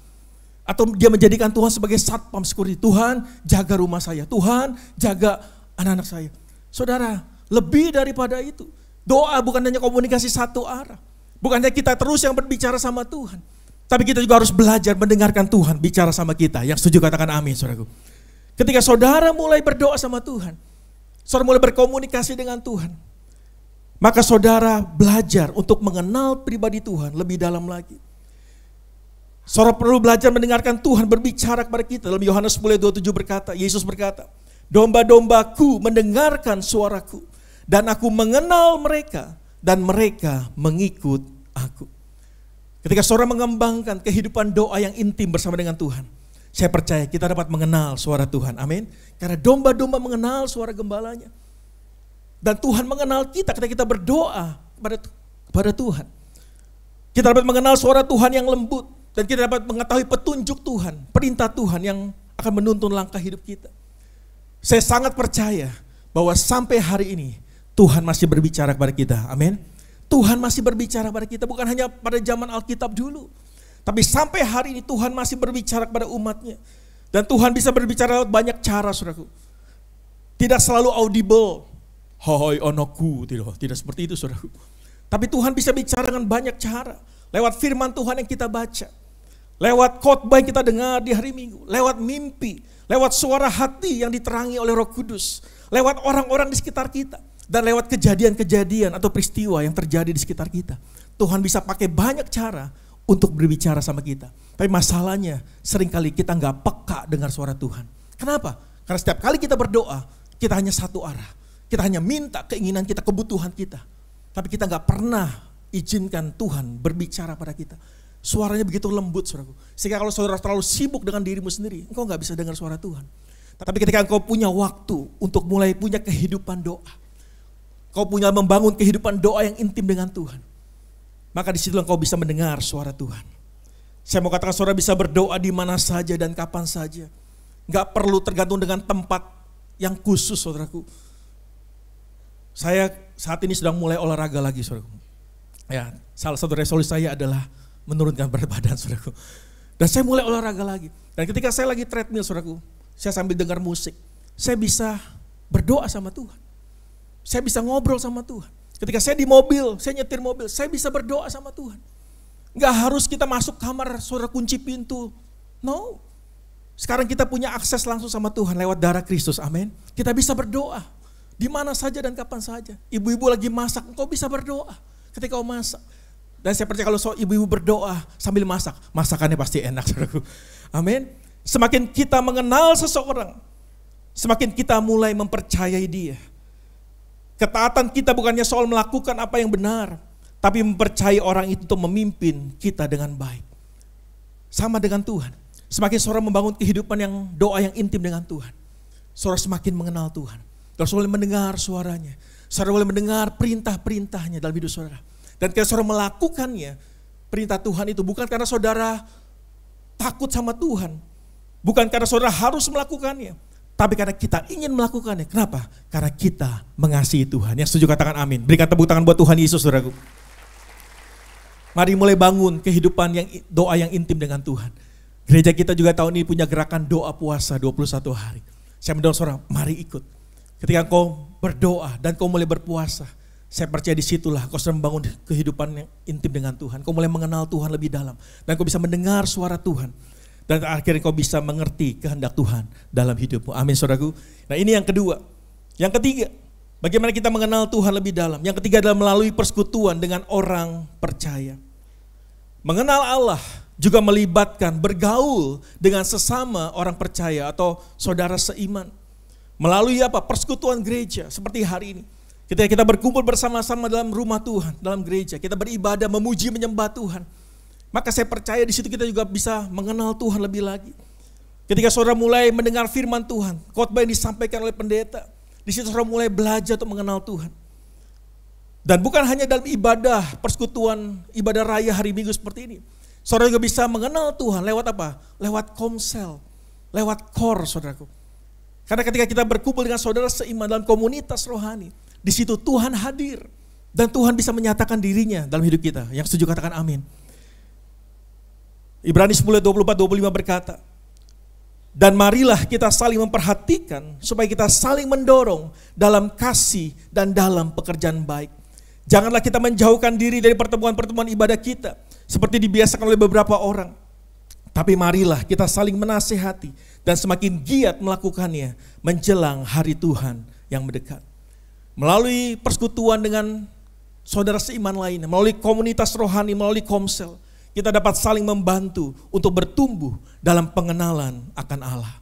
Speaker 6: Atau dia menjadikan Tuhan sebagai satpam security. Tuhan jaga rumah saya. Tuhan jaga anak-anak saya. Saudara, lebih daripada itu. Doa bukan hanya komunikasi satu arah. Bukan hanya kita terus yang berbicara sama Tuhan. Tapi kita juga harus belajar mendengarkan Tuhan bicara sama kita. Yang setuju katakan amin, saudaraku. Ketika saudara mulai berdoa sama Tuhan, saudara mulai berkomunikasi dengan Tuhan, maka saudara belajar untuk mengenal pribadi Tuhan lebih dalam lagi. Saudara perlu belajar mendengarkan Tuhan berbicara kepada kita. Dalam Yohanes 10:27 berkata, Yesus berkata, domba-dombaku mendengarkan suaraku, dan aku mengenal mereka, dan mereka mengikut aku. Ketika saudara mengembangkan kehidupan doa yang intim bersama dengan Tuhan, saya percaya kita dapat mengenal suara Tuhan, amin. Karena domba-domba mengenal suara gembalanya. Dan Tuhan mengenal kita ketika kita berdoa kepada Tuhan. Kita dapat mengenal suara Tuhan yang lembut. Dan kita dapat mengetahui petunjuk Tuhan, perintah Tuhan yang akan menuntun langkah hidup kita. Saya sangat percaya bahwa sampai hari ini Tuhan masih berbicara kepada kita, amin. Tuhan masih berbicara kepada kita, bukan hanya pada zaman Alkitab dulu. Tapi sampai hari ini Tuhan masih berbicara kepada umatnya. Dan Tuhan bisa berbicara lewat banyak cara, saudaraku. Tidak selalu audible. Hoi onoku, tidak seperti itu, saudaraku. Tapi Tuhan bisa bicara dengan banyak cara. Lewat firman Tuhan yang kita baca. Lewat khotbah yang kita dengar di hari Minggu. Lewat mimpi. Lewat suara hati yang diterangi oleh Roh Kudus. Lewat orang-orang di sekitar kita. Dan lewat kejadian-kejadian atau peristiwa yang terjadi di sekitar kita. Tuhan bisa pakai banyak cara untuk berbicara sama kita. Tapi masalahnya seringkali kita nggak peka dengar suara Tuhan. Kenapa? Karena setiap kali kita berdoa, kita hanya satu arah. Kita hanya minta keinginan kita, kebutuhan kita. Tapi kita nggak pernah izinkan Tuhan berbicara pada kita. Suaranya begitu lembut, saudaraku. Sehingga kalau saudara terlalu sibuk dengan dirimu sendiri, engkau nggak bisa dengar suara Tuhan. Tapi ketika engkau punya waktu untuk mulai punya kehidupan doa, kau punya membangun kehidupan doa yang intim dengan Tuhan, maka di situ engkau bisa mendengar suara Tuhan. Saya mau katakan saudara bisa berdoa di mana saja dan kapan saja. Gak perlu tergantung dengan tempat yang khusus, saudaraku. Saya saat ini sedang mulai olahraga lagi, saudaraku. Ya, salah satu resolusi saya adalah menurunkan berat badan, saudaraku. Dan saya mulai olahraga lagi. Dan ketika saya lagi treadmill, saudaraku, saya sambil dengar musik, saya bisa berdoa sama Tuhan. Saya bisa ngobrol sama Tuhan. Ketika saya di mobil, saya nyetir mobil, saya bisa berdoa sama Tuhan. Gak harus kita masuk kamar, saudara kunci pintu. No. Sekarang kita punya akses langsung sama Tuhan lewat darah Kristus, amin. Kita bisa berdoa di mana saja dan kapan saja. Ibu-ibu lagi masak, engkau bisa berdoa ketika kau masak. Dan saya percaya kalau ibu-ibu berdoa sambil masak, masakannya pasti enak, saudaraku. Amin. Semakin kita mengenal seseorang, semakin kita mulai mempercayai dia. Ketaatan kita bukannya soal melakukan apa yang benar, tapi mempercayai orang itu untuk memimpin kita dengan baik. Sama dengan Tuhan. Semakin saudara membangun kehidupan yang doa yang intim dengan Tuhan, saudara semakin mengenal Tuhan. Saudara boleh mendengar suaranya. Saudara boleh mendengar perintah-perintahnya dalam hidup saudara. Dan ketika saudara melakukannya, perintah Tuhan itu bukan karena saudara takut sama Tuhan. Bukan karena saudara harus melakukannya. Tapi karena kita ingin melakukannya. Kenapa? Karena kita mengasihi Tuhan. Yang setuju katakan amin. Berikan tepuk tangan buat Tuhan Yesus, saudaraku. Mari mulai bangun kehidupan yang doa yang intim dengan Tuhan. Gereja kita juga tahun ini punya gerakan doa puasa 21 hari. Saya mendorong saudara, mari ikut. Ketika kau berdoa dan kau mulai berpuasa, saya percaya disitulah kau sedang membangun kehidupan yang intim dengan Tuhan. Kau mulai mengenal Tuhan lebih dalam. Dan kau bisa mendengar suara Tuhan. Dan akhirnya kau bisa mengerti kehendak Tuhan dalam hidupmu. Amin saudaraku. Nah ini yang kedua. Yang ketiga, bagaimana kita mengenal Tuhan lebih dalam. Yang ketiga adalah melalui persekutuan dengan orang percaya. Mengenal Allah juga melibatkan bergaul dengan sesama orang percaya atau saudara seiman. Melalui apa? Persekutuan gereja seperti hari ini. Ketika kita berkumpul bersama-sama dalam rumah Tuhan, dalam gereja, kita beribadah, memuji, menyembah Tuhan. Maka saya percaya di situ kita juga bisa mengenal Tuhan lebih lagi. Ketika saudara mulai mendengar firman Tuhan, khotbah yang disampaikan oleh pendeta, di situ saudara mulai belajar untuk mengenal Tuhan. Dan bukan hanya dalam ibadah, persekutuan, ibadah raya hari Minggu seperti ini. Saudara juga bisa mengenal Tuhan lewat apa? Lewat komsel, lewat core saudaraku. Karena ketika kita berkumpul dengan saudara seiman dalam komunitas rohani, di situ Tuhan hadir. Dan Tuhan bisa menyatakan dirinya dalam hidup kita. Yang setuju katakan amin. Ibrani 10:24-25 berkata, dan marilah kita saling memperhatikan supaya kita saling mendorong dalam kasih dan dalam pekerjaan baik. Janganlah kita menjauhkan diri dari pertemuan-pertemuan ibadah kita seperti dibiasakan oleh beberapa orang. Tapi marilah kita saling menasihati dan semakin giat melakukannya menjelang hari Tuhan yang mendekat. Melalui persekutuan dengan saudara seiman lainnya, melalui komunitas rohani, melalui komsel, kita dapat saling membantu untuk bertumbuh dalam pengenalan akan Allah.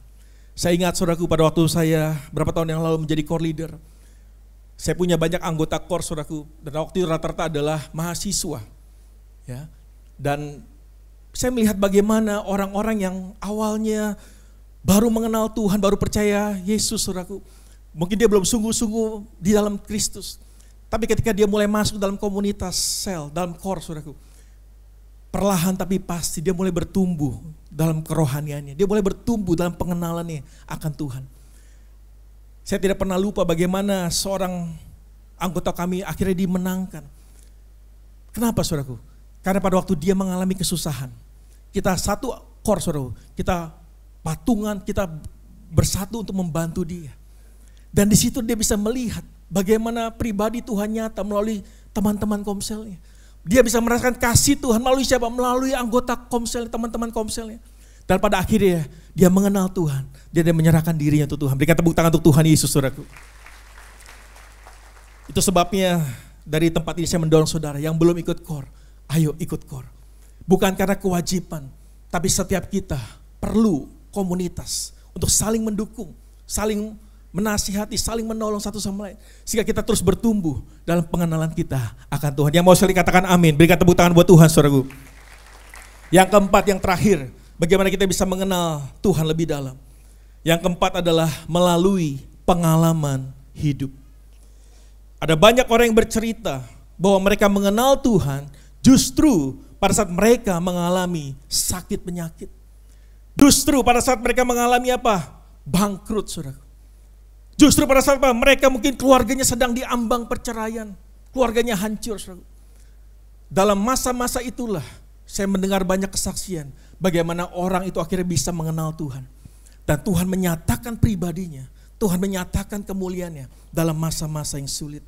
Speaker 6: Saya ingat saudaraku pada waktu saya berapa tahun yang lalu menjadi core leader. Saya punya banyak anggota core saudaraku, dan waktu itu rata-rata adalah mahasiswa. Ya. Dan saya melihat bagaimana orang-orang yang awalnya baru mengenal Tuhan, baru percaya Yesus saudaraku. Mungkin dia belum sungguh-sungguh di dalam Kristus. Tapi ketika dia mulai masuk dalam komunitas sel, dalam core saudaraku, perlahan tapi pasti dia mulai bertumbuh dalam kerohaniannya. Dia mulai bertumbuh dalam pengenalannya akan Tuhan. Saya tidak pernah lupa bagaimana seorang anggota kami akhirnya dimenangkan. Kenapa saudaraku? Karena pada waktu dia mengalami kesusahan, kita satu core saudaraku, kita patungan, kita bersatu untuk membantu dia. Dan di situ dia bisa melihat bagaimana pribadi Tuhan nyata melalui teman-teman komselnya. Dia bisa merasakan kasih Tuhan melalui siapa? Melalui anggota komsel, teman-teman komselnya. Dan pada akhirnya dia mengenal Tuhan. Dia menyerahkan dirinya untuk Tuhan. Berikan tepuk tangan untuk Tuhan Yesus saudaraku. Itu sebabnya dari tempat ini saya mendorong saudara yang belum ikut core, ayo ikut core. Bukan karena kewajiban, tapi setiap kita perlu komunitas untuk saling mendukung, saling menasihati, saling menolong satu sama lain. Sehingga kita terus bertumbuh dalam pengenalan kita akan Tuhan. Yang mau sekali katakan amin. Berikan tepuk tangan buat Tuhan saudaraku. Yang keempat, yang terakhir, bagaimana kita bisa mengenal Tuhan lebih dalam. Yang keempat adalah melalui pengalaman hidup. Ada banyak orang yang bercerita bahwa mereka mengenal Tuhan justru pada saat mereka mengalami sakit penyakit. Justru pada saat mereka mengalami apa? Bangkrut saudara. Justru pada saat mereka mungkin keluarganya sedang diambang perceraian. Keluarganya hancur saudara. Dalam masa-masa itulah saya mendengar banyak kesaksian bagaimana orang itu akhirnya bisa mengenal Tuhan. Dan Tuhan menyatakan pribadinya, Tuhan menyatakan kemuliaannya dalam masa-masa yang sulit.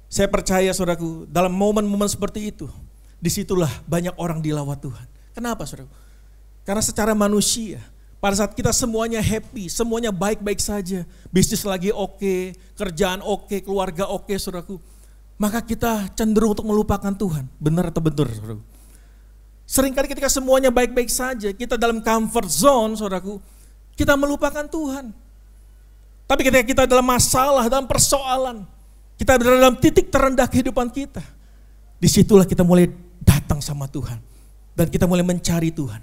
Speaker 6: Saya percaya saudaraku, dalam momen-momen seperti itu, disitulah banyak orang dilawat Tuhan. Kenapa saudaraku? Karena secara manusia, pada saat kita semuanya happy, semuanya baik-baik saja, bisnis lagi oke, kerjaan oke, keluarga oke saudaraku, maka kita cenderung untuk melupakan Tuhan. Benar atau betul saudaraku? Seringkali ketika semuanya baik-baik saja, kita dalam comfort zone saudaraku, kita melupakan Tuhan. Tapi ketika kita dalam masalah, dalam persoalan, kita berada dalam titik terendah kehidupan kita, disitulah kita mulai datang sama Tuhan. Dan kita mulai mencari Tuhan.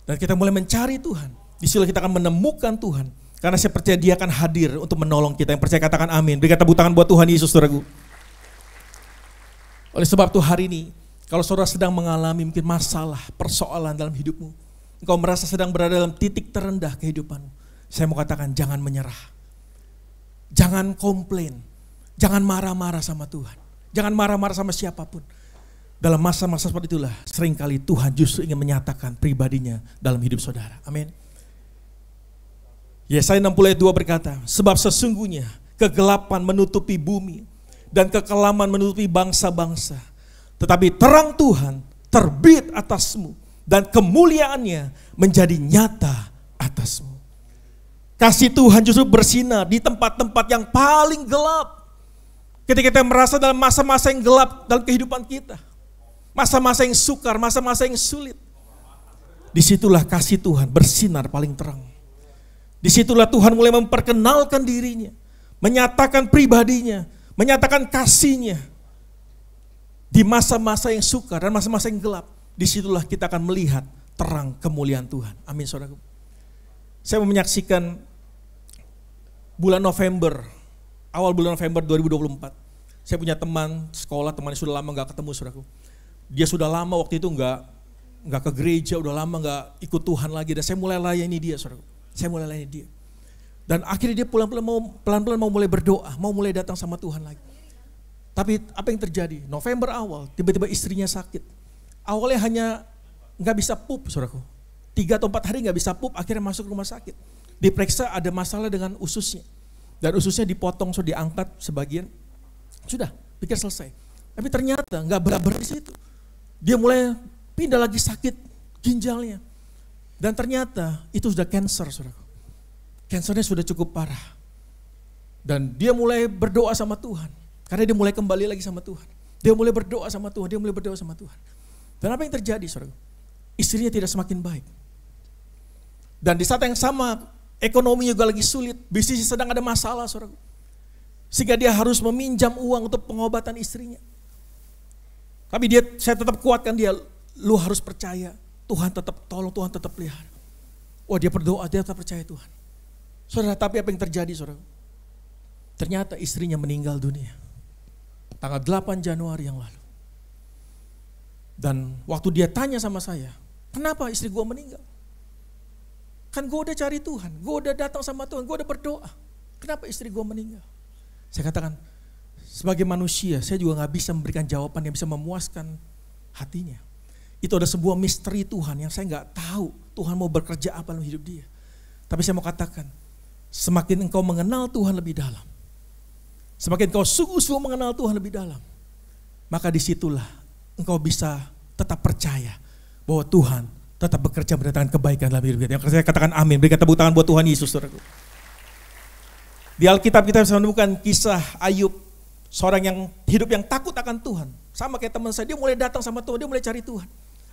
Speaker 6: Dan kita mulai mencari Tuhan. Disitulah kita akan menemukan Tuhan. Karena saya percaya Dia akan hadir untuk menolong kita. Yang percaya katakan amin. Berikan tepuk tangan buat Tuhan Yesus saudaraku. Oleh sebab itu hari ini, kalau saudara sedang mengalami mungkin masalah, persoalan dalam hidupmu, engkau merasa sedang berada dalam titik terendah kehidupanmu, saya mau katakan jangan menyerah. Jangan komplain. Jangan marah-marah sama Tuhan. Jangan marah-marah sama siapapun. Dalam masa-masa seperti itulah seringkali Tuhan justru ingin menyatakan pribadinya dalam hidup saudara. Amin. Yesaya 60 ayat 2 berkata, sebab sesungguhnya kegelapan menutupi bumi dan kekelaman menutupi bangsa-bangsa. Tetapi terang Tuhan terbit atasmu dan kemuliaannya menjadi nyata atasmu. Kasih Tuhan justru bersinar di tempat-tempat yang paling gelap. Ketika kita merasa dalam masa-masa yang gelap dalam kehidupan kita. Masa-masa yang sukar, masa-masa yang sulit. Disitulah kasih Tuhan bersinar paling terang. Disitulah Tuhan mulai memperkenalkan dirinya. Menyatakan pribadinya. Menyatakan kasihnya. Di masa-masa yang sukar dan masa-masa yang gelap. Disitulah kita akan melihat terang kemuliaan Tuhan. Amin saudaraku. Saya mau menyaksikan bulan November. Awal bulan November 2024. Saya punya teman sekolah, teman yang sudah lama gak ketemu saudaraku. Dia sudah lama waktu itu nggak ke gereja, udah lama nggak ikut Tuhan lagi. Dan saya mulai layani dia, saudara. Saya mulai layani dia. Dan akhirnya dia pelan-pelan mau mulai berdoa, mau mulai datang sama Tuhan lagi. Tapi apa yang terjadi? November awal, tiba-tiba istrinya sakit. Awalnya hanya nggak bisa pup, saudaraku. 3 atau 4 hari nggak bisa pup, akhirnya masuk rumah sakit. Diperiksa ada masalah dengan ususnya. Dan ususnya dipotong, sudah diangkat sebagian. Sudah, pikir selesai. Tapi ternyata nggak beraber di situ. Dia mulai pindah lagi sakit ginjalnya. Dan ternyata itu sudah cancer, saudara. Cancernya sudah cukup parah. Dan dia mulai berdoa sama Tuhan. Karena dia mulai kembali lagi sama Tuhan. Dia mulai berdoa sama Tuhan, dia mulai berdoa sama Tuhan. Dan apa yang terjadi, saudara? Istrinya tidak semakin baik. Dan di saat yang sama, ekonomi juga lagi sulit. Bisnisnya sedang ada masalah, saudara. Sehingga dia harus meminjam uang untuk pengobatan istrinya. Tapi saya tetap kuatkan dia, lu harus percaya, Tuhan tetap tolong, Tuhan tetap pelihara. Wah, dia berdoa, dia tetap percaya Tuhan. Saudara, tapi apa yang terjadi, saudara? Ternyata istrinya meninggal dunia. Tanggal 8 Januari yang lalu. Dan waktu dia tanya sama saya, kenapa istri gua meninggal? Kan gua udah cari Tuhan, gua udah datang sama Tuhan, gua udah berdoa. Kenapa istri gua meninggal? Saya katakan, sebagai manusia, saya juga gak bisa memberikan jawaban yang bisa memuaskan hatinya. Itu ada sebuah misteri Tuhan yang saya gak tahu Tuhan mau bekerja apa dalam hidup dia. Tapi saya mau katakan, semakin engkau mengenal Tuhan lebih dalam, semakin engkau sungguh-sungguh mengenal Tuhan lebih dalam, maka disitulah engkau bisa tetap percaya bahwa Tuhan tetap bekerja mendatangkan kebaikan dalam hidup kita. Yang saya katakan amin, berikan tepuk tangan buat Tuhan Yesus, saudaraku. Di Alkitab kita bisa menemukan kisah Ayub, seorang yang hidup yang takut akan Tuhan. Sama kayak teman saya, dia mulai datang sama Tuhan, dia mulai cari Tuhan.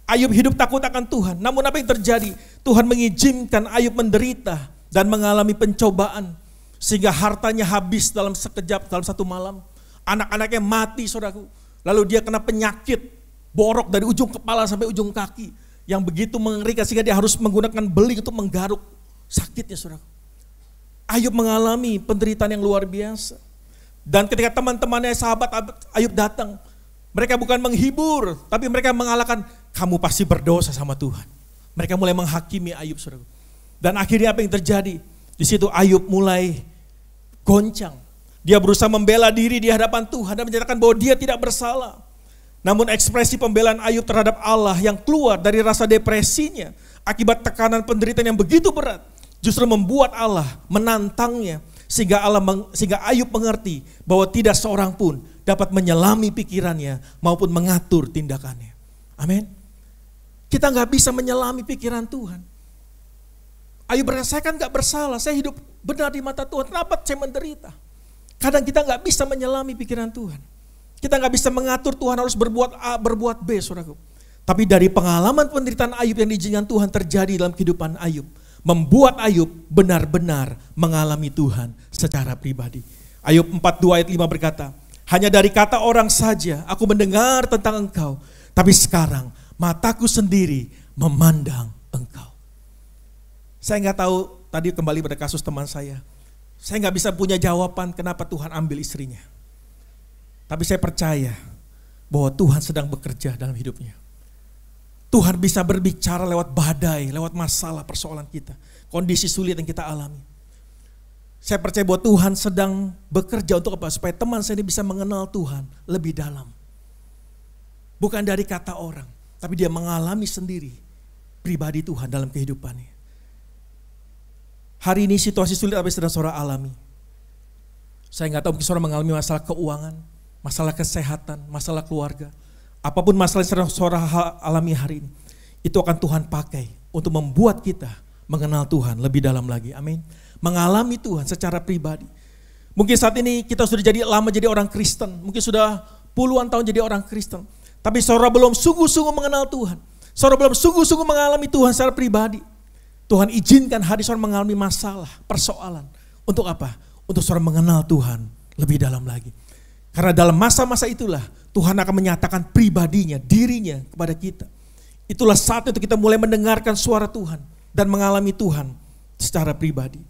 Speaker 6: Ayub hidup takut akan Tuhan. Namun apa yang terjadi? Tuhan mengizinkan Ayub menderita dan mengalami pencobaan. Sehingga hartanya habis dalam sekejap, dalam satu malam. Anak-anaknya mati, saudaraku. Lalu dia kena penyakit, borok dari ujung kepala sampai ujung kaki. Yang begitu mengerikan sehingga dia harus menggunakan beling untuk menggaruk sakitnya, saudaraku. Ayub mengalami penderitaan yang luar biasa. Dan ketika teman-temannya, sahabat Ayub datang, mereka bukan menghibur, tapi mereka mengalahkan, kamu pasti berdosa sama Tuhan. Mereka mulai menghakimi Ayub, saudara. Dan akhirnya apa yang terjadi? Di situ Ayub mulai goncang. Dia berusaha membela diri di hadapan Tuhan dan menyatakan bahwa dia tidak bersalah. Namun ekspresi pembelaan Ayub terhadap Allah yang keluar dari rasa depresinya akibat tekanan penderitaan yang begitu berat, justru membuat Allah menantangnya sehingga Ayub mengerti bahwa tidak seorang pun dapat menyelami pikirannya maupun mengatur tindakannya. Amin. Kita nggak bisa menyelami pikiran Tuhan. Ayub berkata, saya kan nggak bersalah, saya hidup benar di mata Tuhan. Kenapa saya menderita? Kadang kita nggak bisa menyelami pikiran Tuhan. Kita nggak bisa mengatur Tuhan harus berbuat A, berbuat B, saudaraku. Tapi dari pengalaman penderitaan Ayub yang diizinkan Tuhan terjadi dalam kehidupan Ayub, membuat Ayub benar-benar mengalami Tuhan secara pribadi. Ayub 42 ayat 5 berkata, hanya dari kata orang saja aku mendengar tentang engkau, tapi sekarang mataku sendiri memandang engkau. Saya nggak tahu, tadi kembali pada kasus teman saya nggak bisa punya jawaban kenapa Tuhan ambil istrinya. Tapi saya percaya bahwa Tuhan sedang bekerja dalam hidupnya. Tuhan bisa berbicara lewat badai, lewat masalah persoalan kita, kondisi sulit yang kita alami. Saya percaya bahwa Tuhan sedang bekerja untuk apa? Supaya teman saya ini bisa mengenal Tuhan lebih dalam. Bukan dari kata orang, tapi dia mengalami sendiri pribadi Tuhan dalam kehidupannya. Hari ini situasi sulit apa yang sedang saudara alami? Saya nggak tahu, mungkin saudara mengalami masalah keuangan, masalah kesehatan, masalah keluarga. Apapun masalah yang sedang saudara alami hari ini, itu akan Tuhan pakai untuk membuat kita mengenal Tuhan lebih dalam lagi. Amin. Mengalami Tuhan secara pribadi. Mungkin saat ini kita sudah lama jadi orang Kristen, mungkin sudah puluhan tahun jadi orang Kristen. Tapi saudara belum sungguh-sungguh mengenal Tuhan. Saudara belum sungguh-sungguh mengalami Tuhan secara pribadi. Tuhan izinkan hari saudara mengalami masalah, persoalan. Untuk apa? Untuk saudara mengenal Tuhan lebih dalam lagi. Karena dalam masa-masa itulah Tuhan akan menyatakan pribadinya, dirinya kepada kita. Itulah saat itu kita mulai mendengarkan suara Tuhan dan mengalami Tuhan secara pribadi.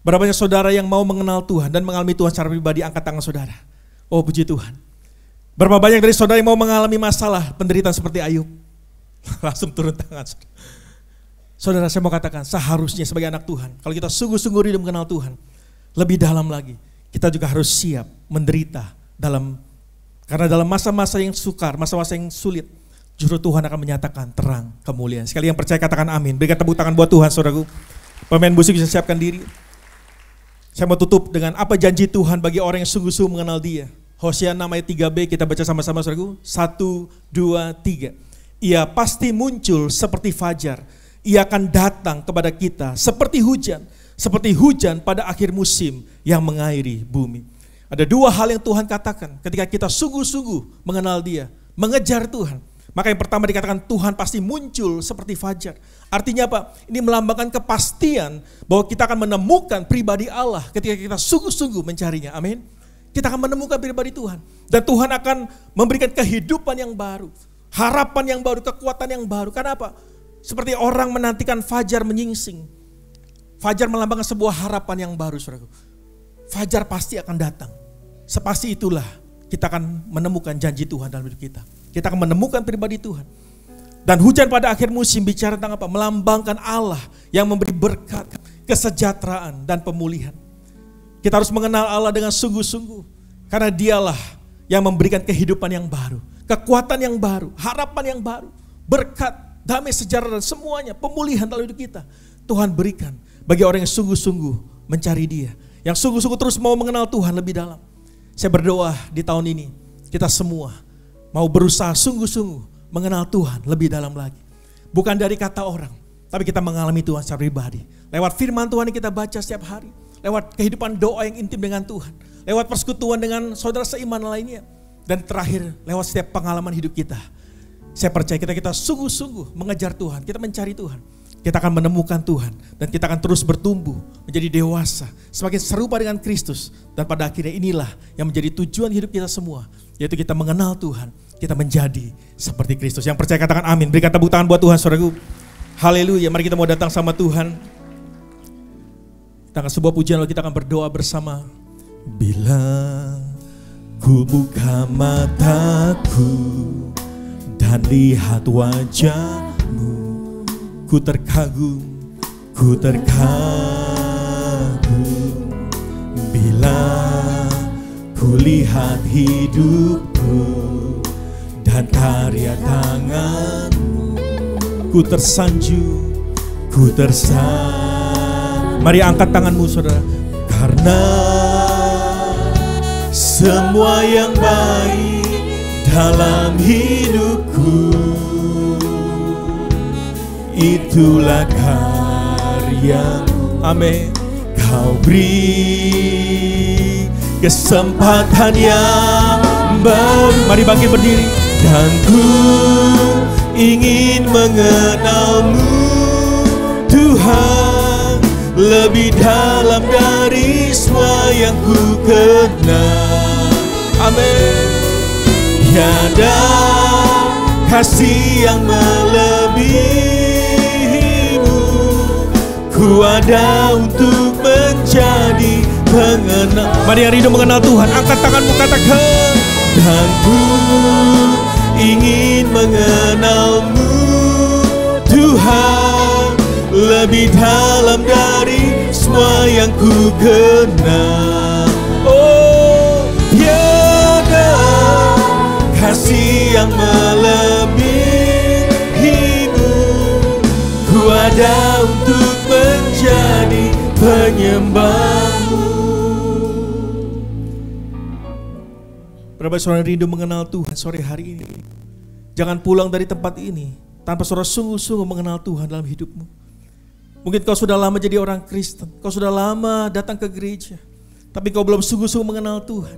Speaker 6: Berapa banyak saudara yang mau mengenal Tuhan dan mengalami Tuhan secara pribadi? Angkat tangan saudara. Oh puji Tuhan. Berapa banyak dari saudara yang mau mengalami masalah, penderitaan seperti Ayub? Langsung turun tangan. Saudara, saya mau katakan seharusnya sebagai anak Tuhan, kalau kita sungguh-sungguh rindu mengenal Tuhan lebih dalam lagi, kita juga harus siap menderita karena dalam masa-masa yang sukar, masa-masa yang sulit, justru Tuhan akan menyatakan terang kemuliaan. Sekali yang percaya katakan amin. Berikan tepuk tangan buat Tuhan, saudaraku. Pemain musik bisa siapkan diri. Saya mau tutup dengan apa janji Tuhan bagi orang yang sungguh-sungguh mengenal Dia. Hosea 6 ayat 3b, kita baca sama-sama, saudaraku. 1, 2, 3. Ia pasti muncul seperti fajar. Ia akan datang kepada kita seperti hujan pada akhir musim yang mengairi bumi. Ada dua hal yang Tuhan katakan ketika kita sungguh-sungguh mengenal Dia, mengejar Tuhan. Maka yang pertama dikatakan Tuhan pasti muncul seperti fajar. Artinya apa? Ini melambangkan kepastian bahwa kita akan menemukan pribadi Allah ketika kita sungguh-sungguh mencarinya. Amin. Kita akan menemukan pribadi Tuhan. Dan Tuhan akan memberikan kehidupan yang baru, harapan yang baru, kekuatan yang baru. Karena apa? Seperti orang menantikan fajar menyingsing. Fajar melambangkan sebuah harapan yang baru, saudaraku. Fajar pasti akan datang. Sepasti itulah kita akan menemukan janji Tuhan dalam hidup kita. Kita akan menemukan pribadi Tuhan. Dan hujan pada akhir musim bicara tentang apa? Melambangkan Allah yang memberi berkat, kesejahteraan, dan pemulihan. Kita harus mengenal Allah dengan sungguh-sungguh. Karena Dialah yang memberikan kehidupan yang baru, kekuatan yang baru, harapan yang baru, berkat, damai sejahtera dan semuanya, pemulihan dalam hidup kita. Tuhan berikan bagi orang yang sungguh-sungguh mencari Dia. Yang sungguh-sungguh terus mau mengenal Tuhan lebih dalam. Saya berdoa di tahun ini, kita semua mau berusaha sungguh-sungguh mengenal Tuhan lebih dalam lagi. Bukan dari kata orang, tapi kita mengalami Tuhan secara pribadi. Lewat firman Tuhan yang kita baca setiap hari. Lewat kehidupan doa yang intim dengan Tuhan. Lewat persekutuan dengan saudara seiman lainnya. Dan terakhir, lewat setiap pengalaman hidup kita. Saya percaya kita sungguh-sungguh mengejar Tuhan, kita mencari Tuhan. Kita akan menemukan Tuhan dan kita akan terus bertumbuh menjadi dewasa, semakin serupa dengan Kristus. Dan pada akhirnya inilah yang menjadi tujuan hidup kita semua, yaitu kita mengenal Tuhan, kita menjadi seperti Kristus. Yang percaya katakan amin. Berikan tepuk tangan buat Tuhan, saudaraku. Haleluya. Mari kita mau datang sama Tuhan. Kita akan sebuah pujian lalu kita akan berdoa bersama. Bila ku buka mataku dan lihat wajahmu, ku terkagum bila ku lihat hidupku dan karya tanganmu, ku tersanjung. Mari angkat tanganmu, saudara. Karena semua yang baik dalam hidupku, itulah karyamu. Amin. Kau beri kesempatan yang baru. Mari bangkit berdiri. Dan ku ingin mengenalmu, Tuhan, lebih dalam dari semua yang ku kenal. Amin. Tiada kasih yang melebihimu. Ku ada untuk menjadi pengenal. Mari yang rindu mengenal Tuhan, angkat tanganmu, katakan. Dan ku ingin mengenalmu, Tuhan, lebih dalam dari semua yang ku kenal. Oh, tiada kasih yang ada untuk menjadi penyembah-Mu. Berapa saudara rindu mengenal Tuhan sore hari ini? Jangan pulang dari tempat ini tanpa saudara sungguh-sungguh mengenal Tuhan dalam hidupmu. Mungkin kau sudah lama jadi orang Kristen, kau sudah lama datang ke gereja, tapi kau belum sungguh-sungguh mengenal Tuhan.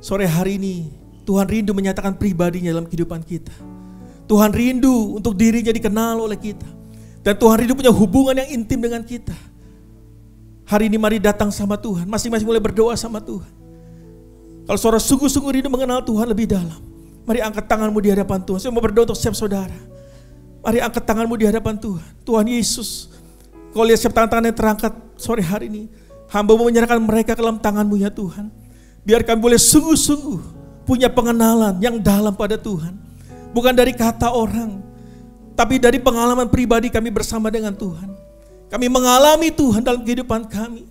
Speaker 6: Sore hari ini Tuhan rindu menyatakan pribadinya dalam kehidupan kita. Tuhan rindu untuk dirinya dikenal oleh kita. Dan Tuhan rindu punya hubungan yang intim dengan kita. Hari ini mari datang sama Tuhan, masing-masing mulai berdoa sama Tuhan. Kalau saudara sungguh-sungguh rindu mengenal Tuhan lebih dalam, mari angkat tanganmu di hadapan Tuhan. Saya mau berdoa untuk setiap saudara. Mari angkat tanganmu di hadapan Tuhan. Tuhan Yesus, kau lihat setiap tangan-tangan yang terangkat sore hari ini. Hamba mau menyerahkan mereka ke dalam tanganmu ya Tuhan. Biar kami boleh sungguh-sungguh punya pengenalan yang dalam pada Tuhan. Bukan dari kata orang, tapi dari pengalaman pribadi kami bersama dengan Tuhan. Kami mengalami Tuhan dalam kehidupan kami.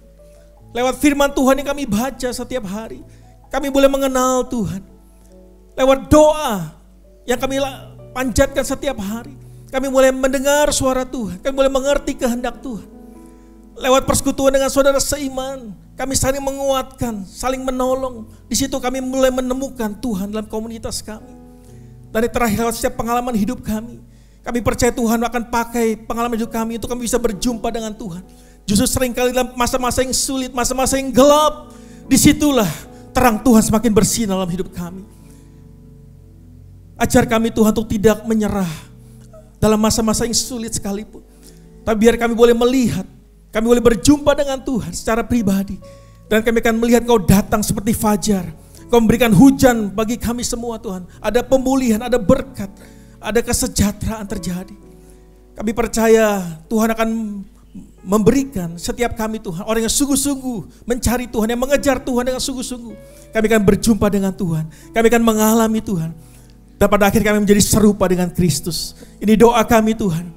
Speaker 6: Lewat firman Tuhan yang kami baca setiap hari, kami boleh mengenal Tuhan. Lewat doa yang kami panjatkan setiap hari, kami boleh mendengar suara Tuhan. Kami boleh mengerti kehendak Tuhan. Lewat persekutuan dengan saudara seiman, kami saling menguatkan, saling menolong. Di situ kami mulai menemukan Tuhan dalam komunitas kami. Dan yang terakhir, lewat setiap pengalaman hidup kami percaya Tuhan akan pakai pengalaman hidup kami untuk kami bisa berjumpa dengan Tuhan. Justru seringkali dalam masa-masa yang sulit, masa-masa yang gelap, disitulah terang Tuhan semakin bersinar dalam hidup kami. Ajar kami Tuhan untuk tidak menyerah dalam masa-masa yang sulit sekalipun. Tapi biar kami boleh melihat, kami boleh berjumpa dengan Tuhan secara pribadi. Dan kami akan melihat Kau datang seperti fajar. Kau memberikan hujan bagi kami semua Tuhan. Ada pemulihan, ada berkat, ada kesejahteraan terjadi. Kami percaya Tuhan akan memberikan setiap kami Tuhan, orang yang sungguh-sungguh mencari Tuhan, yang mengejar Tuhan dengan sungguh-sungguh. Kami akan berjumpa dengan Tuhan, kami akan mengalami Tuhan. Dan pada akhir kami menjadi serupa dengan Kristus. Ini doa kami Tuhan.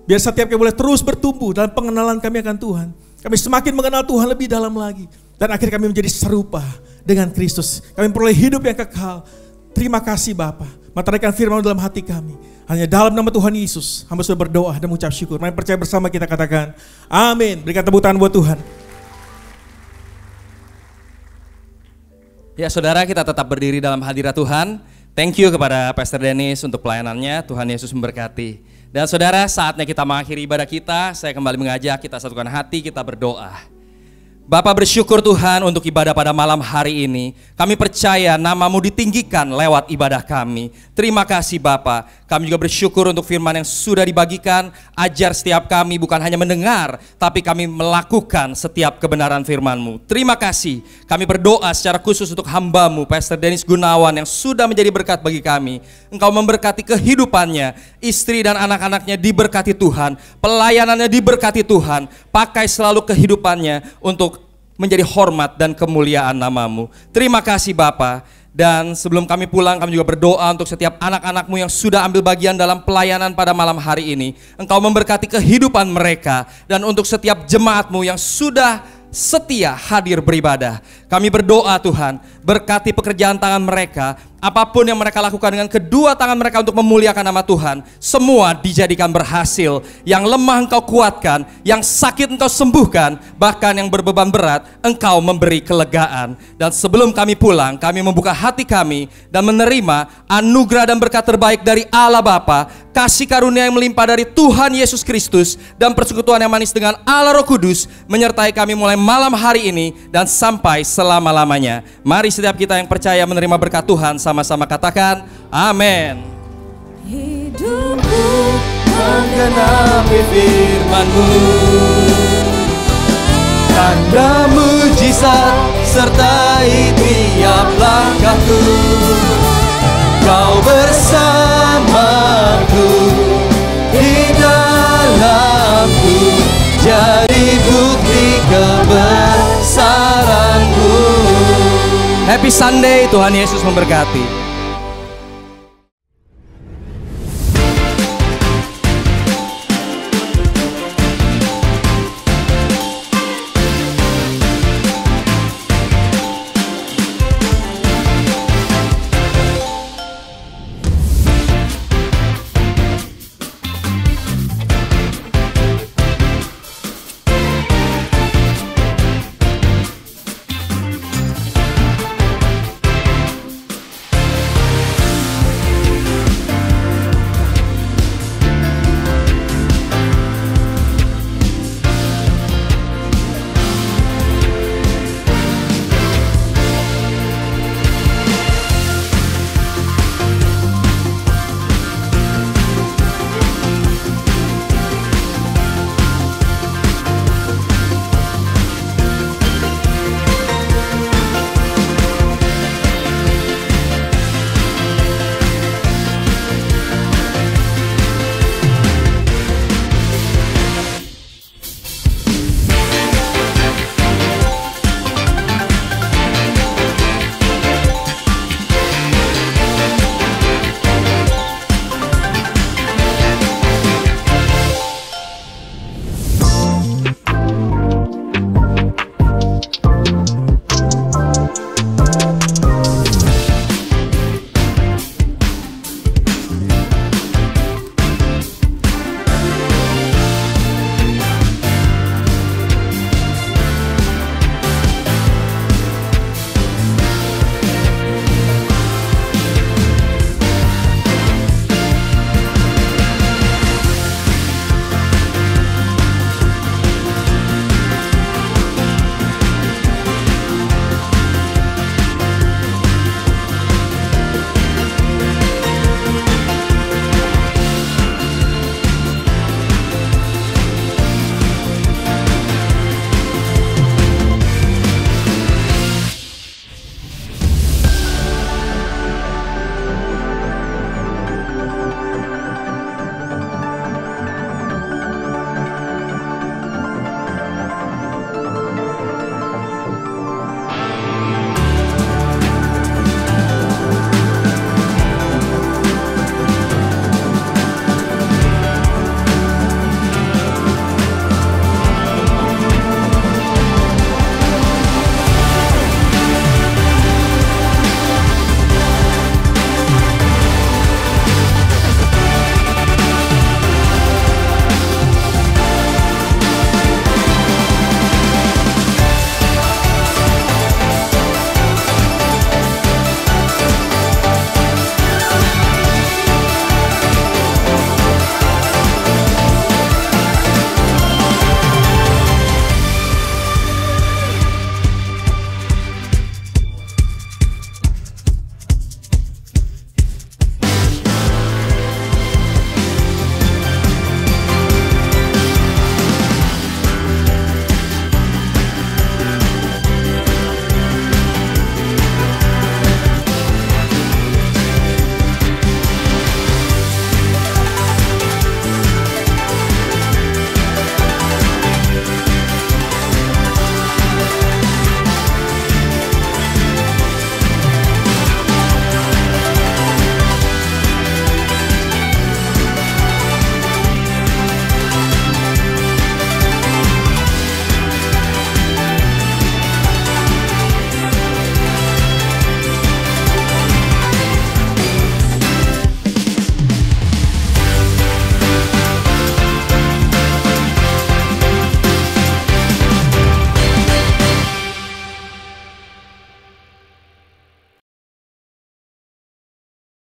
Speaker 6: Biar setiap kami boleh terus bertumbuh dalam pengenalan kami akan Tuhan. Kami semakin mengenal Tuhan lebih dalam lagi. Dan akhir kami menjadi serupa dengan Kristus. Kami memperoleh hidup yang kekal. Terima kasih Bapa. Meteraikan firman dalam hati kami. Hanya dalam nama Tuhan Yesus, hamba sudah berdoa dan mengucap syukur. Mari percaya bersama kita katakan, amin. Berikan tepuk tangan buat Tuhan.
Speaker 7: Ya saudara, kita tetap berdiri dalam hadirat Tuhan. Thank you kepada Pastor Dennis untuk pelayanannya. Tuhan Yesus memberkati. Dan saudara, saatnya kita mengakhiri ibadah kita. Saya kembali mengajak kita satukan hati, kita berdoa. Bapa, bersyukur Tuhan untuk ibadah pada malam hari ini. Kami percaya nama-Mu ditinggikan lewat ibadah kami. Terima kasih Bapa. Kami juga bersyukur untuk firman yang sudah dibagikan. Ajar setiap kami bukan hanya mendengar, tapi kami melakukan setiap kebenaran firman-Mu. Terima kasih. Kami berdoa secara khusus untuk hamba-Mu Pastor Dennis Gunawan yang sudah menjadi berkat bagi kami. Engkau memberkati kehidupannya, istri dan anak-anaknya diberkati Tuhan, pelayanannya diberkati Tuhan. Pakai selalu kehidupannya untuk menjadi hormat dan kemuliaan nama-Mu. Terima kasih Bapa. Dan sebelum kami pulang, kami juga berdoa untuk setiap anak-anak-Mu yang sudah ambil bagian dalam pelayanan pada malam hari ini. Engkau memberkati kehidupan mereka. Dan untuk setiap jemaat-Mu yang sudah setia hadir beribadah, kami berdoa Tuhan, berkati pekerjaan tangan mereka. Apapun yang mereka lakukan dengan kedua tangan mereka untuk memuliakan nama Tuhan, semua dijadikan berhasil. Yang lemah Engkau kuatkan, yang sakit Engkau sembuhkan, bahkan yang berbeban berat Engkau memberi kelegaan. Dan sebelum kami pulang, kami membuka hati kami dan menerima anugerah dan berkat terbaik dari Allah Bapa, kasih karunia yang melimpah dari Tuhan Yesus Kristus, dan persekutuan yang manis dengan Allah Roh Kudus menyertai kami mulai malam hari ini dan sampai selama-lamanya. Mari setiap kita yang percaya menerima berkat Tuhan sama-sama katakan amin.
Speaker 1: Hidupku
Speaker 7: Menggenapi firman-Mu, tanda mujizat sertai tiap langkahku. Kau bersamaku di dalamku, jadi bukti kebesaran-Mu. Happy Sunday, Tuhan Yesus memberkati.